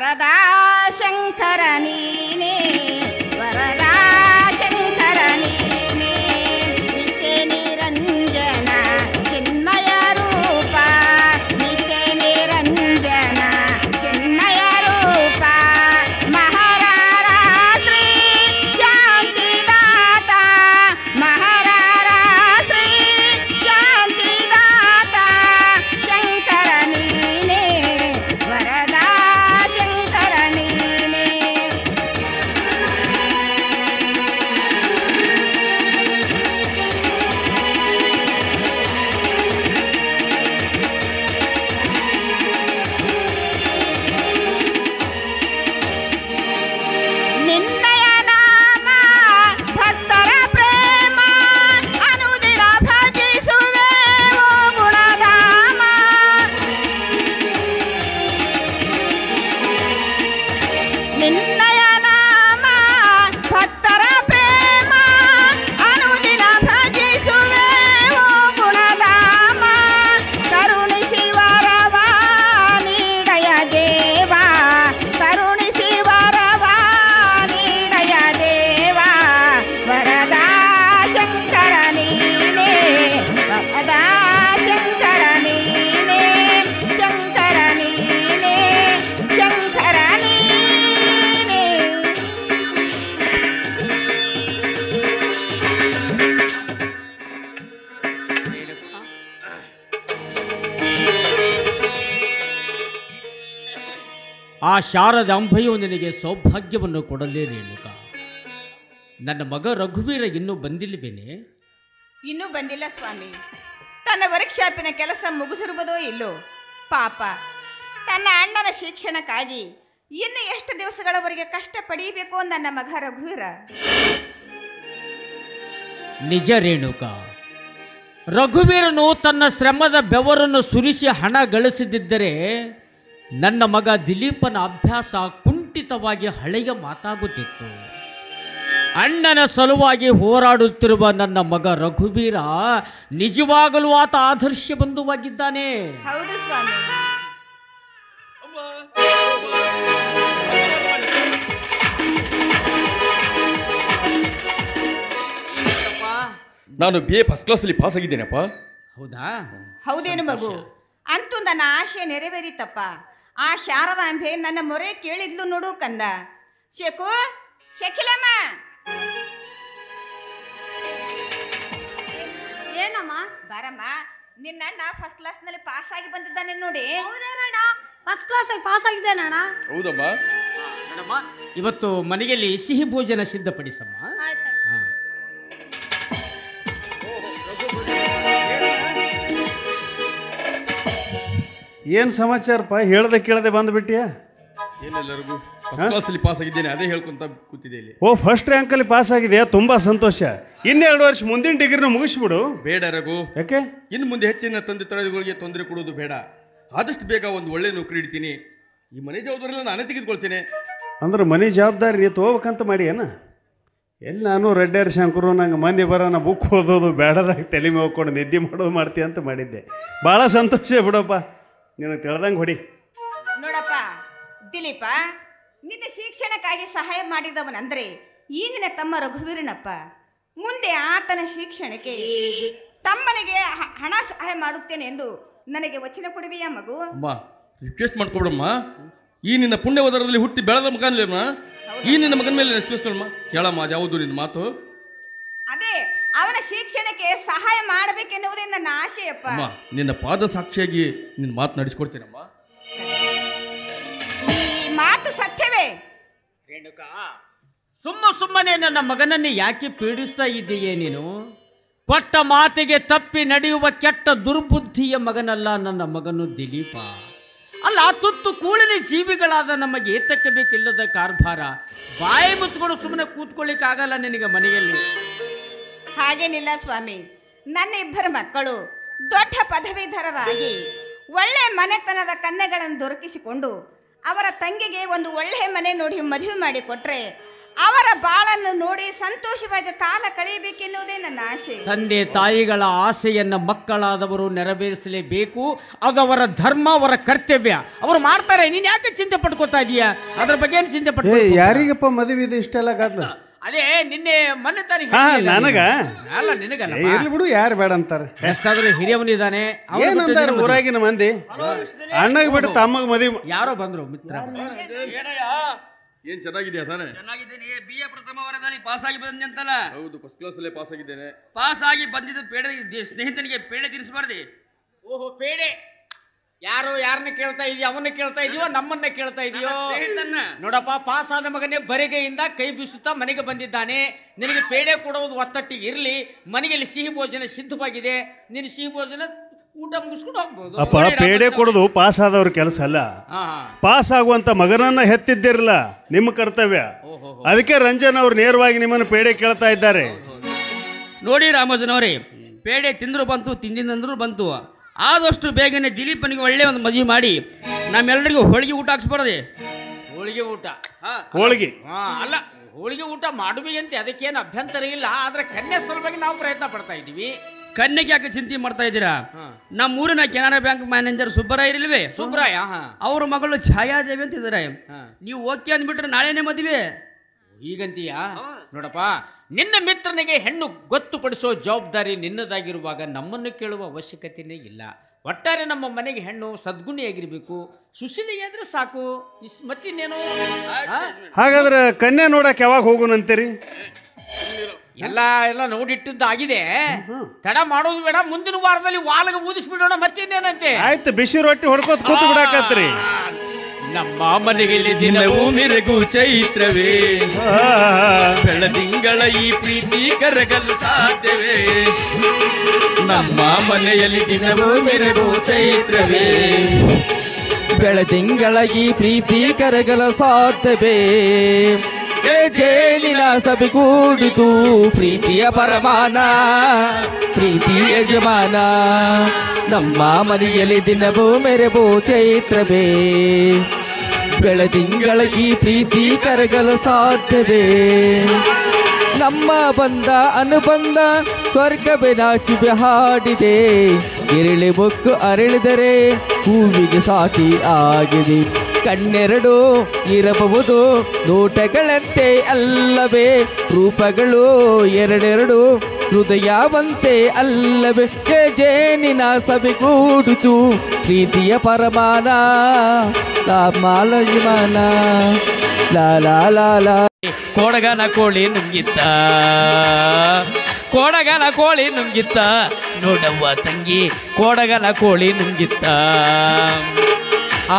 ವರದಾ ಶಂಕರ ನೀನೇ ವರದಾ ಶಂಕರ ನೀನೇ ನಿತ್ಯ ನಿರಂಜನ ಚಿನ್ಮಯ ರೂಪ ನಿತ್ಯ ನಿರಂಜನ ಚಿನ್ಮಯ ರೂಪ ಮಹಾರಾರ ಶ್ರೀ ಶಾಂತಿದಾತ ಮಹಾರಾರ ಶ್ರೀ ಶಾಂತಿದಾತ ಶಂಕರ ನೀನೇ ವರದಾ ಶಂಕರ ನೀನೇ ನಿನ್ನಯ ನಾಮ ಭಕ್ತರ ಪ್ರೇಮ ಅನುದಿನ ಭಜಿಸುವೆ ಓ ಗುಣಧಾಮ ನಿನ್ನಯ ನಾಮ ಭಕ್ತರ ಪ್ರೇಮ ಅನುದಿನ ಭಜಿಸುವೆ ಓ ಗುಣಧಾಮ ಕರುಣಿಸಿ ವರವ ನೀಡಯ ದೇವ ಕರುಣಿಸಿ ವರವ ನೀಡಯ ದೇವ ವರದಾ ಶಂಕರ ನೀನೇ ವರದಾ ಶಂಕರ ನೀನೇ ಶಂಕರ ನೀನೇ ಶಂಕರ ನೀನೇ ಆ ಶಾರದ ಅಂಬೆಯು ನಿನಗೆ ಸೌಭಾಗ್ಯವನ್ನು ಕೊಡಲೇ ರೇಣುಕ. ನನ್ನ ಮಗ ರಘುವೀರ ಇನ್ನೂ ಬಂದಿಲ್ಲವೇನೆ? ಇನ್ನೂ ಬಂದಿಲ್ಲ ಸ್ವಾಮಿ. ತನ್ನ ವರ್ಕ್ಶಾಪಿನ ಕೆಲಸ ಮುಗಿದಿರುವುದೋ ಇಲ್ಲೋ ಪಾಪ. ತನ್ನ ಅಣ್ಣನ ಶಿಕ್ಷಣಕ್ಕಾಗಿ ಇನ್ನು ಎಷ್ಟು ದಿವಸಗಳವರೆಗೆ ಕಷ್ಟ ಪಡೀಬೇಕು ನನ್ನ ಮಗ ರಘುವೀರ. ನಿಜ ರೇಣುಕ, ರಘುವೀರನು ತನ್ನ ಶ್ರಮದ ಬೆವರನ್ನು ಸುರಿಸಿ ಹಣ ಗಳಿಸದಿದ್ದರೆ ನನ್ನ ಮಗ ದಿಲೀಪನ ಅಭ್ಯಾಸ ಕುಂಠಿತವಾಗಿ ಹಳೆಯ ಮಾತಾಗುತ್ತಿತ್ತು. ಅಣ್ಣನ ಸಲುವಾಗಿ ಹೋರಾಡುತ್ತಿರುವ ನನ್ನ ಮಗ ರಘುವೀರ ನಿಜವಾಗಲೂ ಆತ ಆದರ್ಶ ಬಂಧುವಾಗಿದ್ದಾನೆ. ಹೌದು ಸ್ವಾಮಿ. ನಾನು ಬಿ ಎ ಫಸ್ಟ್ ಕ್ಲಾಸಲ್ಲಿ ಪಾಸ್ ಆಗಿದ್ದೇನಪ್ಪ. ಹೌದಾ? ಹೌದೇನು ಮಗು, ಅಂತೂ ನನ್ನ ಆಶೆ ನೆರವೇರಿತಪ್ಪ. ಆ ಶಾರದಾಂಬೆ ನನ್ನ ಮೊರೆ ಕೇಳಿದ್ಲು ನೋಡು ಕಂದ. ಶೇಕು ಶಕಿಲಮ್ಮ, ಏನಮ್ಮ? ಬಾರಮ್ಮ, ನಿನ್ನಣ್ಣ ಫಸ್ಟ್ ಕ್ಲಾಸ್ ನಲ್ಲಿ ಪಾಸ್ ಆಗಿ ಬಂದಿದ್ದಾನೆ ನೋಡಿ. ಹೌದೇನಣ್ಣ? ಫಸ್ಟ್ ಕ್ಲಾಸ್ ಪಾಸ್ ಆಗಿದ್ದೇನಣ್ಣ? ಹೌದಮ್ಮ. ನೋಡಮ್ಮ, ಇವತ್ತು ಮನೆಯಲ್ಲಿ ಸಿಹಿ ಭೋಜನ ಸಿದ್ಧಪಡಿಸಮ್ಮ. ಆಯ್ತು. ಹಾ. ಏನು ಸಮಾಚಾರಪ್ಪ? ಹೇಳ್ದೆ ಕೇಳದೆ ಬಂದುಬಿಟ್ಟಿಯಾ? ಏನಿಲ್ಲ ರಘು, ಫಸ್ಟ್ ಕ್ಲಾಸಲ್ಲಿ ಪಾಸ್ ಆಗಿದ್ದೇನೆ, ಅದೇ ಹೇಳ್ಕೊಂತ ಕೂತಿದ್ದೆ ಇಲ್ಲಿ. ಓ, ಫಸ್ಟ್ ರ್ಯಾಂಕಲ್ಲಿ ಪಾಸ್ ಆಗಿದೆಯಾ? ತುಂಬ ಸಂತೋಷ. ಇನ್ನೆರಡು ವರ್ಷ ಮುಂದಿನ ಡಿಗ್ರಿನ ಮುಗಿಸ್ಬಿಡು. ಬೇಡ ರಘು, ಯಾಕೆ? ಇನ್ನು ಮುಂದೆ ಹೆಚ್ಚಿನ ತಂದೆ ತಾಯಿಗಳಿಗೆ ತೊಂದರೆ ಕೊಡೋದು ಬೇಡ. ಆದಷ್ಟು ಬೇಗ ಒಂದು ಒಳ್ಳೆ ನೌಕರಿ ಇಡ್ತೀನಿ. ಈ ಮನೆ ಜವಾಬ್ದಾರಿಲ್ಲ ನಾನೇ ತೆಗೆದುಕೊಳ್ತೇನೆ. ಅಂದ್ರೆ ಮನೆ ಜವಾಬ್ದಾರಿ ನೀ ತಗೋಬೇಕಂತ ಮಾಡಿ ಏನ? ಎಲ್ಲಿ ನಾನು ರೆಡ್ಡೇರ್ ಶಂಕರು ನಂಗೆ ಮಂದಿ ಬರೋಣ ಬುಕ್ ಓದೋದು ಬೇಡದಾಗ ತಲೆ ಹೋಗ್ಕೊಂಡು ನಿದ್ದೆ ಮಾಡೋದು ಮಾಡ್ತೀಯ ಅಂತ ಮಾಡಿದ್ದೆ. ಭಾಳ ಸಂತೋಷ ಬಿಡಪ್ಪ, ನಿನಗೆ ತಿಳ್ದಂಗೆ ಹೊಡಿ. ನೋಡಪ್ಪ ದಿಲೀಪ, ನಿನ್ನ ಶಿಕ್ಷಣಕ್ಕಾಗಿ ಸಹಾಯ ಮಾಡಿದವನಂದ್ರೆ ಈ ನಿನ್ನ ತಮ್ಮ ರಘುವೀರನಪ್ಪ. ಮುಂದೆ ಆತನ ಶಿಕ್ಷಣಕ್ಕೆ ತಮ್ಮನಿಗೆ ಹಣ ಸಹಾಯ ಮಾಡುತ್ತೇನೆ ಎಂದು ನನಗೆ ವಚನ ಕೊಡುವೆಯಾ ಮಗು? ಅಮ್ಮ, ರಿಕ್ವೆಸ್ಟ್ ಮಾಡ್ಕೊಬಿಡಮ್ಮ. ಈ ನಿನ್ನ ಪುಣ್ಯ ಉದರದಲ್ಲಿ ಹುಟ್ಟಿ ಬೆಳೆದ ಮಗನಲ್ಲೇಮ್ಮ, ಈ ನಿನ್ನ ಮಗನ ಮೇಲೆ ರಿಕ್ವೆಸ್ಟ್ ಮಾಡಮ್ಮ. ಕೇಳಮ್ಮ, ಅದು ಯಾವುದು ನಿನ್ನ ಮಾತು? ಅದೇ ಅವನ ಶಿಕ್ಷಣಕ್ಕೆ ಸಹಾಯ ಮಾಡಬೇಕೆನ್ನುವುದೇ ನನ್ನ ಆಶೆಯಪ್ಪ. ಅಮ್ಮ, ನಿನ್ನ ಪಾದ ಸಾಕ್ಷಿಯಾಗಿ ನಿನ್ನ ಮಾತು ನಡೆಸ್ಕೊಡ್ತೀನಮ್ಮ. ಈ ಮಾತು ಸತ್ಯವೇ? ರೇಣುಕಾ, ಸುಮ್ಮನೆ ನನ್ನ ಮಗನನ್ನು ಯಾಕೆ ಪೀಡಿಸ್ತಾ ಇದ್ದೀಯೇ ನೀನು? ಕೊಟ್ಟ ಮಾತಿಗೆ ತಪ್ಪಿ ನಡೆಯುವ ಕೆಟ್ಟ ದುರ್ಬುದ್ಧಿಯ ಮಗನಲ್ಲ ನನ್ನ ಮಗನು ದಿಲೀಪ. ಅಲ್ಲ, ತುತ್ತು ಕೂಳಿನ ಜೀವಿಗಳಾದ ನಮಗೆ ಏತಕ್ಕೆ ಬೇಕಿಲ್ಲದ ಕಾರ್ಭಾರ. ಬಾಯಿ ಮುಚ್ಕೊಂಡು ಸುಮ್ಮನೆ ಕೂತ್ಕೊಳ್ಳಿಕ್ಕಾಗಲ್ಲ ನಿನಗೆ ಮನೆಯಲ್ಲಿ. ಹಾಗೇನಿಲ್ಲ ಸ್ವಾಮಿ, ನನ್ನ ಇಬ್ಬರು ಮಕ್ಕಳು ದೊಡ್ಡ ಪದವೀಧರರಾಗಿ ಒಳ್ಳೆ ಮನೆತನದ ಕನ್ಯೆಗಳನ್ನು ದೊರಕಿಸಿಕೊಂಡು ಅವರ ತಂಗಿಗೆ ಒಂದು ಒಳ್ಳೆಯ ಮನೆ ನೋಡಿ ಮದುವೆ ಮಾಡಿಕೊಟ್ರೆ ಅವರ ಬಾಳನ್ನು ನೋಡಿ ಸಂತೋಷವಾಗಿ ಕಾಲ ಕಳೆಯಬೇಕೆನ್ನುವುದೇ ನನ್ನ ಆಶೆ. ತಂದೆ ತಾಯಿಗಳ ಆಸೆಯನ್ನ ಮಕ್ಕಳಾದವರು ನೆರವೇರಿಸಲೇಬೇಕು. ಅದು ಅವರ ಧರ್ಮ, ಅವರ ಕರ್ತವ್ಯ. ಅವರು ಮಾಡ್ತಾರೆ. ನೀನ್ ಯಾಕೆ ಚಿಂತೆ ಪಡ್ಕೋತಾ ಇದೀಯಾ? ಅದ್ರ ಬಗ್ಗೆ ಏನು ಚಿಂತೆ ಪಡ್ಕೋ? ಯಾರಿಗಪ್ಪ ಮದುವೆ ಇದು ಇಷ್ಟೆಲ್ಲ ಗದ್ದ? ಅದೇ ನಿನ್ನೆ ಮೊನ್ನೆ ತಾರೀಕು ನನಗ ಅಲ್ಲ ನಿನಗಲ್ಲ, ಇರ್ಲಿ ಬಿಡು, ಯಾರು ಬೇಡ ಅಂತಾರ? ಎಷ್ಟಾದ್ರೂ ಹಿರಿಯವನಿದ್ದಾನೆ. ಏನಂತಾರ ಊರಾಗಿನ ಮಂದಿ? ಅಣ್ಣಗ್ ಬಿಟ್ಟು ತಮ್ಮಗ್ ಮದುವೆ. ಯಾರೋ ಬಂದ್ರು ಮಿತ್ರ. ಏನ್ ಚೆನ್ನಾಗಿದೆಯಾ ತಾನೆ? ಚೆನ್ನಾಗಿದ್ದೇನೆ. BA ಪ್ರಥಮ ವರದಲ್ಲಿ ಪಾಸ್ ಆಗಿ ಬಂದೆ ಅಂತಲ್ಲ? ಹೌದು, ಫಸ್ಟ್ ಕ್ಲಾಸ್ ಅಲ್ಲೇ ಪಾಸ್ ಆಗಿದ್ದೇನೆ. ಪಾಸ್ ಆಗಿ ಬಂದಿದ್ದು ಪೇಡೆ ಸ್ನೇಹಿತನಿಗೆ ಪೇಡೆ ತಿನ್ನಿಸಬಾರ್ದೆ. ಓಹೋ, ಪೇಡೆ. ಯಾರು ಯಾರನ್ನ ಕೇಳ್ತಾ ಇದೀಯ? ಅವನ್ನ ಕೇಳ್ತಾ ಇದೀಯೋ ನಮ್ಮನ್ನ ಕೇಳ್ತಾ ಇದೀಯೋ? ನೋಡಪ್ಪ, ಪಾಸ್ ಆದ ಮಗನೇ ಬರಿಗೆಯಿಂದ ಕೈ ಬೀಸುತ್ತಾ ಮನೆಗೆ ಬಂದಿದ್ದಾನೆ. ನಿನಗೆ ಪೇಡೆ ಕೊಡುವುದು ಒತ್ತಟ್ಟಿಗೆ ಇರಲಿ. ಮನೆಯಲ್ಲಿ ಸಿಹಿ ಭೋಜನ ಸಿದ್ಧವಾಗಿದೆ. ನೀನು ಸಿಹಿ ಭೋಜನ ಊಟ ಮುಗಿಸ್ಕೊಂಡು ಹೋಗ್ಬೋದು. ಅಪ್ಪ, ಪೇಡೆ ಕೊಡೋದು ಪಾಸ್ ಆದವ್ರ ಕೆಲಸ ಅಲ್ಲ. ಪಾಸ್ ಆಗುವಂತ ಮಗನನ್ನ ಹೆತ್ತಿದ್ದಿರಲ್ಲ, ನಿಮ್ಮ ಕರ್ತವ್ಯ. ಅದಕ್ಕೆ ರಂಜನ್ ಅವ್ರು ನೇರವಾಗಿ ನಿಮ್ಮನ್ನು ಪೇಡೆ ಕೇಳ್ತಾ ಇದ್ದಾರೆ. ನೋಡಿ ರಾಮೋಜನವರೇ, ಪೇಡೆ ತಿಂದ್ರು ಬಂತು, ತಿಂದಿಂದಂದ್ರೂ ಬಂತು. ಆದಷ್ಟು ಬೇಗನೆ ದಿಲೀಪನಿಗೆ ಒಳ್ಳೆ ಒಂದು ಮದುವೆ ಮಾಡಿ ನಮ್ಮೆಲ್ಲರಿಗೂ ಹೋಳಿಗೆ ಊಟ ಹಾಕ್ಸ್ಬಾರ್ದೆ. ಹೋಳಿಗೆ ಊಟ? ಹೋಳಿಗೆ ಅಲ್ಲ, ಹೋಳಿಗೆ ಊಟ ಮಾಡುವಿಗಂತೆ, ಅದಕ್ಕೇನು ಅಭ್ಯಂತರ ಇಲ್ಲ. ಆದ್ರೆ ಕನ್ಯೆ ಸಲುವಾಗಿ ನಾವು ಪ್ರಯತ್ನ ಪಡ್ತಾ ಇದ್ದೀವಿ. ಕನ್ಯೆಗೆ ಯಾಕೆ ಚಿಂತೆ ಮಾಡ್ತಾ ಇದ್ದೀರಾ? ನಮ್ಮೂರಿನ ಕೆನರಾ ಬ್ಯಾಂಕ್ ಮ್ಯಾನೇಜರ್ ಸುಬ್ಬರಾಯ ಇಲ್ವೇ? ಸುಬ್ರಾಯ, ಅವ್ರ ಮಗಳು ಛಾಯಾದೇವಿ ಅಂತ ಇದ್ದಾರೆ. ನೀವು ಓಕೆ ಅಂದ್ಬಿಟ್ರೆ ನಾಳೆನೇ ಮದುವೆ. ಹೀಗಂತೀಯ? ನೋಡಪ್ಪ, ನಿನ್ನ ಮಿತ್ರನಿಗೆ ಹೆಣ್ಣು ಗೊತ್ತುಪಡಿಸೋ ಜವಾಬ್ದಾರಿ ನಿನ್ನದಾಗಿರುವಾಗ ನಮ್ಮನ್ನು ಕೇಳುವ ಅವಶ್ಯಕತೆನೇ ಇಲ್ಲ. ಒಟ್ಟಾರೆ ನಮ್ಮ ಮನೆಗೆ ಹೆಣ್ಣು ಸದ್ಗುಣಿಯಾಗಿರ್ಬೇಕು, ಸುಶೀಲಿಗೆ ಆದ್ರೆ ಸಾಕು. ಮತ್ತಿನ್ನೇನು? ಹಾಗಾದ್ರೆ ಕನ್ಯಾ ನೋಡಕ್ ಯಾವಾಗ ಹೋಗೋಣಂತೀರಿ? ಎಲ್ಲ ನೋಡಿಟ್ಟಿದ್ದಾಗಿದೆ. ತಡ ಮಾಡೋದು ಬೇಡ, ಮುಂದಿನ ವಾರದಲ್ಲಿ ವಾಲ್ಗೆ ಊದಿಸ್ಬಿಡೋಣ. ಮತ್ತಿನ್ನೇನಂತೆ? ಆಯ್ತು, ಬಿಸಿ ರೊಟ್ಟಿ ಹೊಡ್ಕೋತ ಕೂತು ಬಿಡಾಕತ್ರಿ. ನಮ್ಮ ಮನೆಯಲ್ಲಿ ದಿನವೂ ಮೆರಗು ಚೈತ್ರವೇ, ಬೆಳದಿಂಗಳ ಈ ಪ್ರೀತಿ ಕರಗಲು ಸಾಧ್ಯವೇ? ನಮ್ಮ ಮನೆಯಲ್ಲಿ ದಿನವೂ ಮೆರಗು ಚೈತ್ರವೇ, ಬೆಳದಿಂಗಳ ಈ ಪ್ರೀತಿ ಕರಗಲು ಸಾಧ್ಯವೇ? ಜೇನಿನ ಸಭೆ ಕೂಡಿತು ಪ್ರೀತಿಯ ಪರಮಾನ, ಪ್ರೀತಿ ಯಜಮಾನ. ನಮ್ಮ ಮನೆಯಲ್ಲಿ ದಿನವೂ ಮೆರಬು ಚೈತ್ರವೇ, ಬೆಳದಿಂಗಳ ಈ ಪ್ರೀತಿ ಕರಗಲು ಸಾಧ್ಯವೇ? ನಮ್ಮ ಬಂದ ಅನುಬಂಧ ಸ್ವರ್ಗವೇ ನಾಚಿಬೆ ಹಾಡಿದೆ, ಗಿರಳಿ ಮುಕ್ಕು ಅರಳಿದರೆ ಹೂವಿಗೆ ಸಾಟಿ ಆಗಿದೆ. ಕಣ್ಣೆರಡು ಇರಬಹುದು ನೋಟಗಳಂತೆ ಅಲ್ಲವೇ, ರೂಪಗಳು ಎರಡೆರಡು ಹೃದಯವಂತೆ ಅಲ್ಲವೇ? ಜೇನಿನ ಸಭೆಗೂಡಿತು ಪ್ರೀತಿಯ ಪರಮಾನ, ಮಾಲಯಮಾನ ಲಾಲ. ಕೊಡಗನ ಕೋಳಿ ನುಂಗಿತ್ತ, ಕೊಡಗನ ಕೋಳಿ ನುಂಗಿತ್ತ, ನೋಡವ್ವ ತಂಗಿ ಕೊಡಗನ ಕೋಳಿ ನುಂಗಿತ್ತ.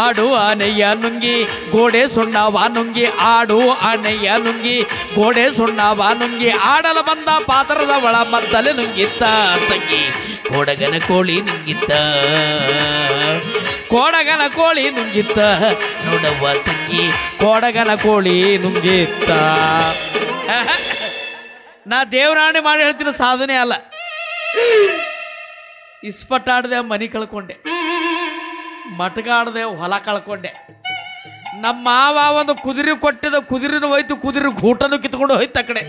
ಆಡು ಆನೆಯ ನುಂಗಿ ಗೋಡೆ ಸುಣ್ಣವ ನುಂಗಿ, ಆಡು ಆನೆಯ ನುಂಗಿ ಗೋಡೆ ಸುಣ್ಣವ ನುಂಗಿ, ಆಡಲು ಬಂದ ಪಾತ್ರದ ಒಳ ಮದ್ದಲೆ ನುಂಗಿತ್ತ ತಂಗಿ ಕೊಡಗನ ಕೋಳಿ ನುಂಗಿತ್ತ, ಕೊಡಗನ ಕೋಳಿ ನುಂಗಿತ್ತ, ನೋಡವ್ವ ತಂಗಿ ಕೊಡಗನ ಕೋಳಿ ನುಂಗಿತ್ತ. ನಾ ದೇವರಾಣಿ ಮಾಡಿ ಹೇಳ್ತೀನಿ, ಸಾಧನೆ ಅಲ್ಲ. ಇಸ್ಪಟ್ಟಾಡ್ದೆ ಮನೆ ಕಳ್ಕೊಂಡೆ, ಮಟ್ಗಾಡ್ದೆ ಹೊಲ ಕಳ್ಕೊಂಡೆ. ನಮ್ಮ ಮಾವ ಒಂದು ಕುದುರೆ ಕೊಟ್ಟಿದ, ಕುದುರೆನೂ ಹೋಯ್ತು, ಕುದುರೆ ಊಟನೂ ಕಿತ್ಕೊಂಡು ಹೋಯ್ತು ಆ ಕಡೆ.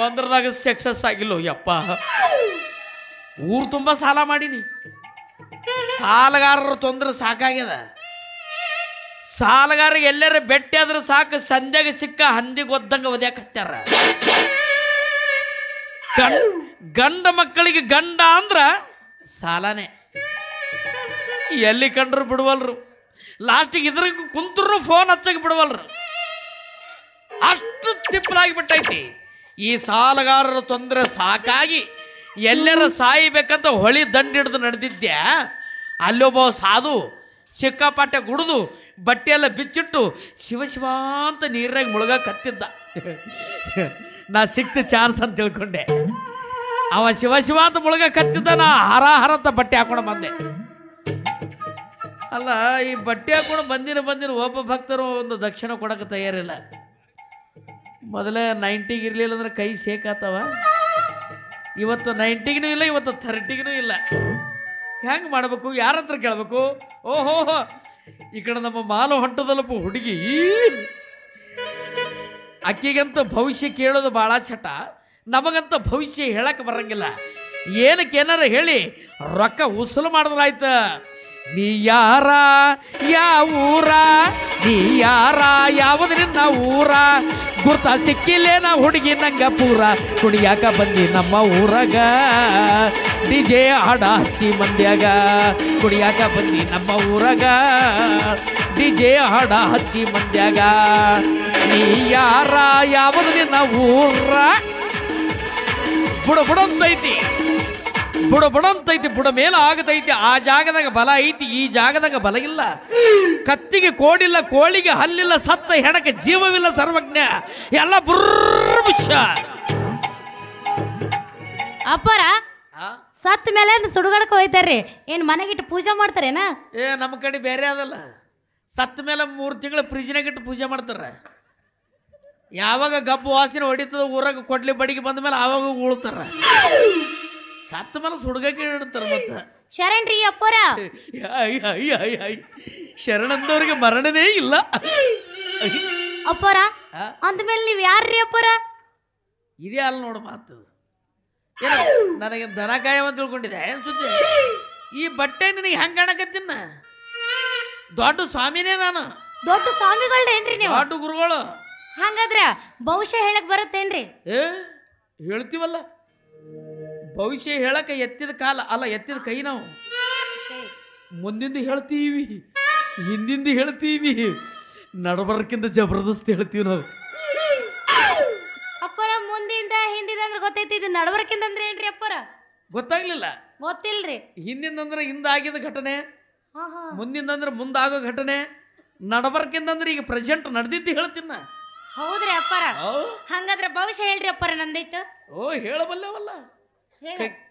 ಒಂದ್ರದಾಗ ಸಕ್ಸಸ್ ಆಗಿಲ್ಲ. ಯಪ್ಪ, ಊರು ತುಂಬ ಸಾಲ ಮಾಡೀನಿ. ಸಾಲಗಾರರು ತೊಂದರೆ ಸಾಕಾಗ್ಯದ. ಸಾಲಗಾರಿಗೆ ಎಲ್ಲರ ಬೆಟ್ಟಿ ಆದ್ರೆ ಸಾಕು, ಸಂಧ್ಯಾಗ ಸಿಕ್ಕ ಹಂದಿಗೆ ಒದ್ದಂಗೆ ಒದ್ಯಾಕತ್ಯಾರ. ಗಂಡ ಮಕ್ಕಳಿಗೆ ಗಂಡ ಅಂದ್ರ ಸಾಲನೇ. ಎಲ್ಲಿ ಕಂಡ್ರು ಬಿಡುವಲ್ರು. ಲಾಸ್ಟಿಗೆ ಇದ್ರ ಕುಂತರು ಫೋನ್ ಹಚ್ಚಕ್ಕೆ ಬಿಡುವಲ್ರು. ಅಷ್ಟು ತಿಪ್ಪಲಾಗಿ ಬಿಟ್ಟೈತಿ. ಈ ಸಾಲಗಾರರ ತೊಂದರೆ ಸಾಕಾಗಿ ಎಲ್ಲರ ಸಾಯ್ಬೇಕಂತ ಹೊಳಿ ದಂಡ ಹಿಡಿದು ನಡೆದಿದ್ದೆ. ಅಲ್ಲೊಬ್ಬ ಸಾಧು ಸಿಕ್ಕಾಪಟ್ಟೆ ಗುಡಿದು ಬಟ್ಟೆಯೆಲ್ಲ ಬಿಚ್ಚಿಟ್ಟು ಶಿವ ಶಿವ ಅಂತ ನೀರಾಗ ಮುಳುಗಕತ್ತಿದ್ದ. ನಾ ಸಿಕ್ತ ಚಾನ್ಸ್ ಅಂತ ತಿಳ್ಕೊಂಡೆ. ಅವ ಶಿವ ಶಿವ ಅಂತ ಮುಳುಗಕತ್ತಿದ್ದ. ನಾ ಹರ ಹರ ಅಂತ ಬಟ್ಟೆ ಹಾಕೊಂಡು ಬಂದೆ. ಅಲ್ಲ, ಈ ಬಟ್ಟೆ ಹಾಕೊಂಡು ಬಂದಿನ ಒಬ್ಬ ಭಕ್ತರು ಒಂದು ದಕ್ಷಿಣ ಕೊಡಕ್ಕೆ ತಯಾರಿಲ್ಲ. ಮೊದಲೇ 90ಗೆ ಇರಲಿಲ್ಲ ಅಂದ್ರೆ ಕೈ ಸೇಕಾತವ. ಇವತ್ತು 90ಗೂ ಇಲ್ಲ, ಇವತ್ತು 30ಗೂ ಇಲ್ಲ. ಹೆಂಗೆ ಮಾಡಬೇಕು? ಯಾರ ಹತ್ರ ಕೇಳಬೇಕು? ಓಹೋ, ಈ ಕಡೆ ನಮ್ಮ ಮಾಲು ಹೊಂಟದಲ್ಲಪ್ಪ ಹುಡುಗಿ. ಅಕ್ಕಿಗಂತೂ ಭವಿಷ್ಯ ಕೇಳೋದು ಭಾಳ ಚಟ, ನಮಗಂತೂ ಭವಿಷ್ಯ ಹೇಳಕ್ಕೆ ಬರಂಗಿಲ್ಲ. ಏನಕ್ಕೆ ಏನಾರ ಹೇಳಿ ರೊಕ್ಕ ಉಸುಲು ಮಾಡಿದ್ರಾಯ್ತ. ನೀ ಯಾರ ಯಾವೂರ, ನೀ ಯಾರ ಯಾವುದರಿಂದ ಊರ, ಗುರ್ತ ಸಿಕ್ಕಿಲ್ಲೇನ ಹುಡುಗಿ ನಂಗ ಪೂರ, ಕುಡಿಯಾಕ ಬಂದಿ ನಮ್ಮ ಊರಾಗ ಡಿಜೆ ಹಾಡ ಹತ್ತಿ ಮಂದ್ಯಾಗ, ಕುಡಿಯಾಕ ಬಂದಿ ನಮ್ಮ ಊರಾಗ ಡಿಜೆ ಹಾಡ ಹತ್ತಿ ಮಂದ್ಯಾಗ. ನೀ ಯಾರ ಯಾವುದರಿಂದ ಊರ, ಬುಡ ಬುಡಂತೈತಿ, ಬುಡ ಬುಡಂತೈತಿ, ಬುಡ ಮೇಲೆ ಆಗತೈತಿ. ಆ ಜಾಗದಾಗ ಬಲ ಐತಿ, ಈ ಜಾಗದಾಗ ಬಲ ಇಲ್ಲ. ಕತ್ತಿಗೆ ಕೋಡಿಲ್ಲ, ಕೋಳಿಗೆ ಹಲ್ಲಿಲ್ಲ, ಸತ್ತ ಹೆಣಕ್ಕೆ ಜೀವವಿಲ್ಲ, ಸರ್ವಜ್ಞ ಎಲ್ಲ ಬುರ್ಬಿಚ್ಚ. ಅಪ್ಪರ ಸತ್ತ ಮೇಲೆ ಸುಡುಗಾಡಕ್ಕೆ ಹೋಯ್ತಾರ್ರಿ, ಏನ್ ಮನೆಗಿಟ್ಟು ಪೂಜೆ ಮಾಡ್ತಾರೇನ? ನಮ್ಮ ಕಡೆ ಬೇರೆ ಅದಲ್ಲ. ಸತ್ತ ಮೇಲೆ 3 ತಿಂಗಳು ಫ್ರಿಜ್ನಾಗಿಟ್ಟು ಪೂಜೆ ಮಾಡ್ತಾರೆ. ಯಾವಾಗ ಗಬ್ಬು ವಾಸನೆ ಹೊಡಿತದ ಊರಾಗ ಕೊಡ್ಲಿ ಬಡಿಗೆ ಬಂದ ಮೇಲೆ ಆವಾಗ ಉಳ್ತಾರ. ಸತ್ತ ಮೇಲೆ ಸುಡ್ಗಕ್ಕೆ ಇಡ್ತಾರ. ಮತ್ತೆ ಶರಣ್ರಿ ಅಪ್ಪರ, ಶರಣಂದವ್ರಿಗೆ ಮರಣನೇ ಇಲ್ಲ. ಅಪ್ಪರ ಅಂದ್ಮೇಲೆ ನೀವ್ ಯಾರ್ರಿ ಅಪ್ಪರ? ಇದೇ ಅಲ್ಲ ನೋಡು ಮಾತು. ಏನ ನನಗೆ ದನ ಕಾಯವ ತಿಳ್ಕೊಂಡಿದ್ದೆ ಏನ್ ಸುದ್ದಿ? ಈ ಬಟ್ಟೆ ನಿನಗೆ ಹೆಂಗ್ ಕಾಣಕತ್ತೀನ? ದೊಡ್ಡ ಸ್ವಾಮಿನೇ ನಾನು. ದೊಡ್ಡ ಸ್ವಾಮಿಗಳ್ರೇನ್ರಿ ನೀವು? ದೊಡ್ಡ ಗುರುಗಳು. ಹಂಗಾದ್ರ ಭವಿಷ್ಯ ಹೇಳಕ್ ಬರುತ್ತೇನ್ರಿ? ಹೇಳ್ತೀವಲ್ಲ, ಭವಿಷ್ಯ ಹೇಳಕ್ಕೆ ಎತ್ತಿದ ಕಾಲ ಅಲ್ಲ, ಎತ್ತಿದ ಕೈ. ನಾವು ಮುಂದಿಂದ ಹೇಳ್ತೀವಿ, ಹಿಂದಿಂದ ಹೇಳ್ತೀವಿ, ನಡಬರ್ಕಿಂತ ಜಬರ್ದಸ್ತ್ ಹೇಳ್ತೀವಿ ನಾವು. ಅಪ್ಪರ ಮುಂದಿಂದ ಹಿಂದಿದ ಅಂದ್ರೆ ಗೊತ್ತೈತಿ, ಇದು ನಡವರ್ಕಿಂದ ಅಂದ್ರೆ ಏನ್ರಿ ಅಪ್ಪರ? ಗೊತ್ತಾಗ್ಲಿಲ್ಲ? ಗೊತ್ತಿಲ್ರಿ. ಹಿಂದಿಂದ ಅಂದ್ರೆ ಹಿಂದಾಗಿದ ಘಟನೆ, ಮುಂದಿಂದ ಅಂದ್ರೆ ಮುಂದಾಗೋ ಘಟನೆ, ನಡಬರ್ಕಿಂದ ಅಂದ್ರೆ ಈಗ ಪ್ರೆಸೆಂಟ್ ನಡೆದಿದ್ದು ಹೇಳ್ತೀನ. ಹೌದ್ರಿ ಅಪ್ಪರ? ಹಂಗಾದ್ರೆ ಭವಿಷ್ಯ ಹೇಳ್ರಿ ಅಪ್ಪರ ನಂದಿಟ್ಟು. ಓ ಹೇಳಬಲ್ಲೆವಲ್ಲ.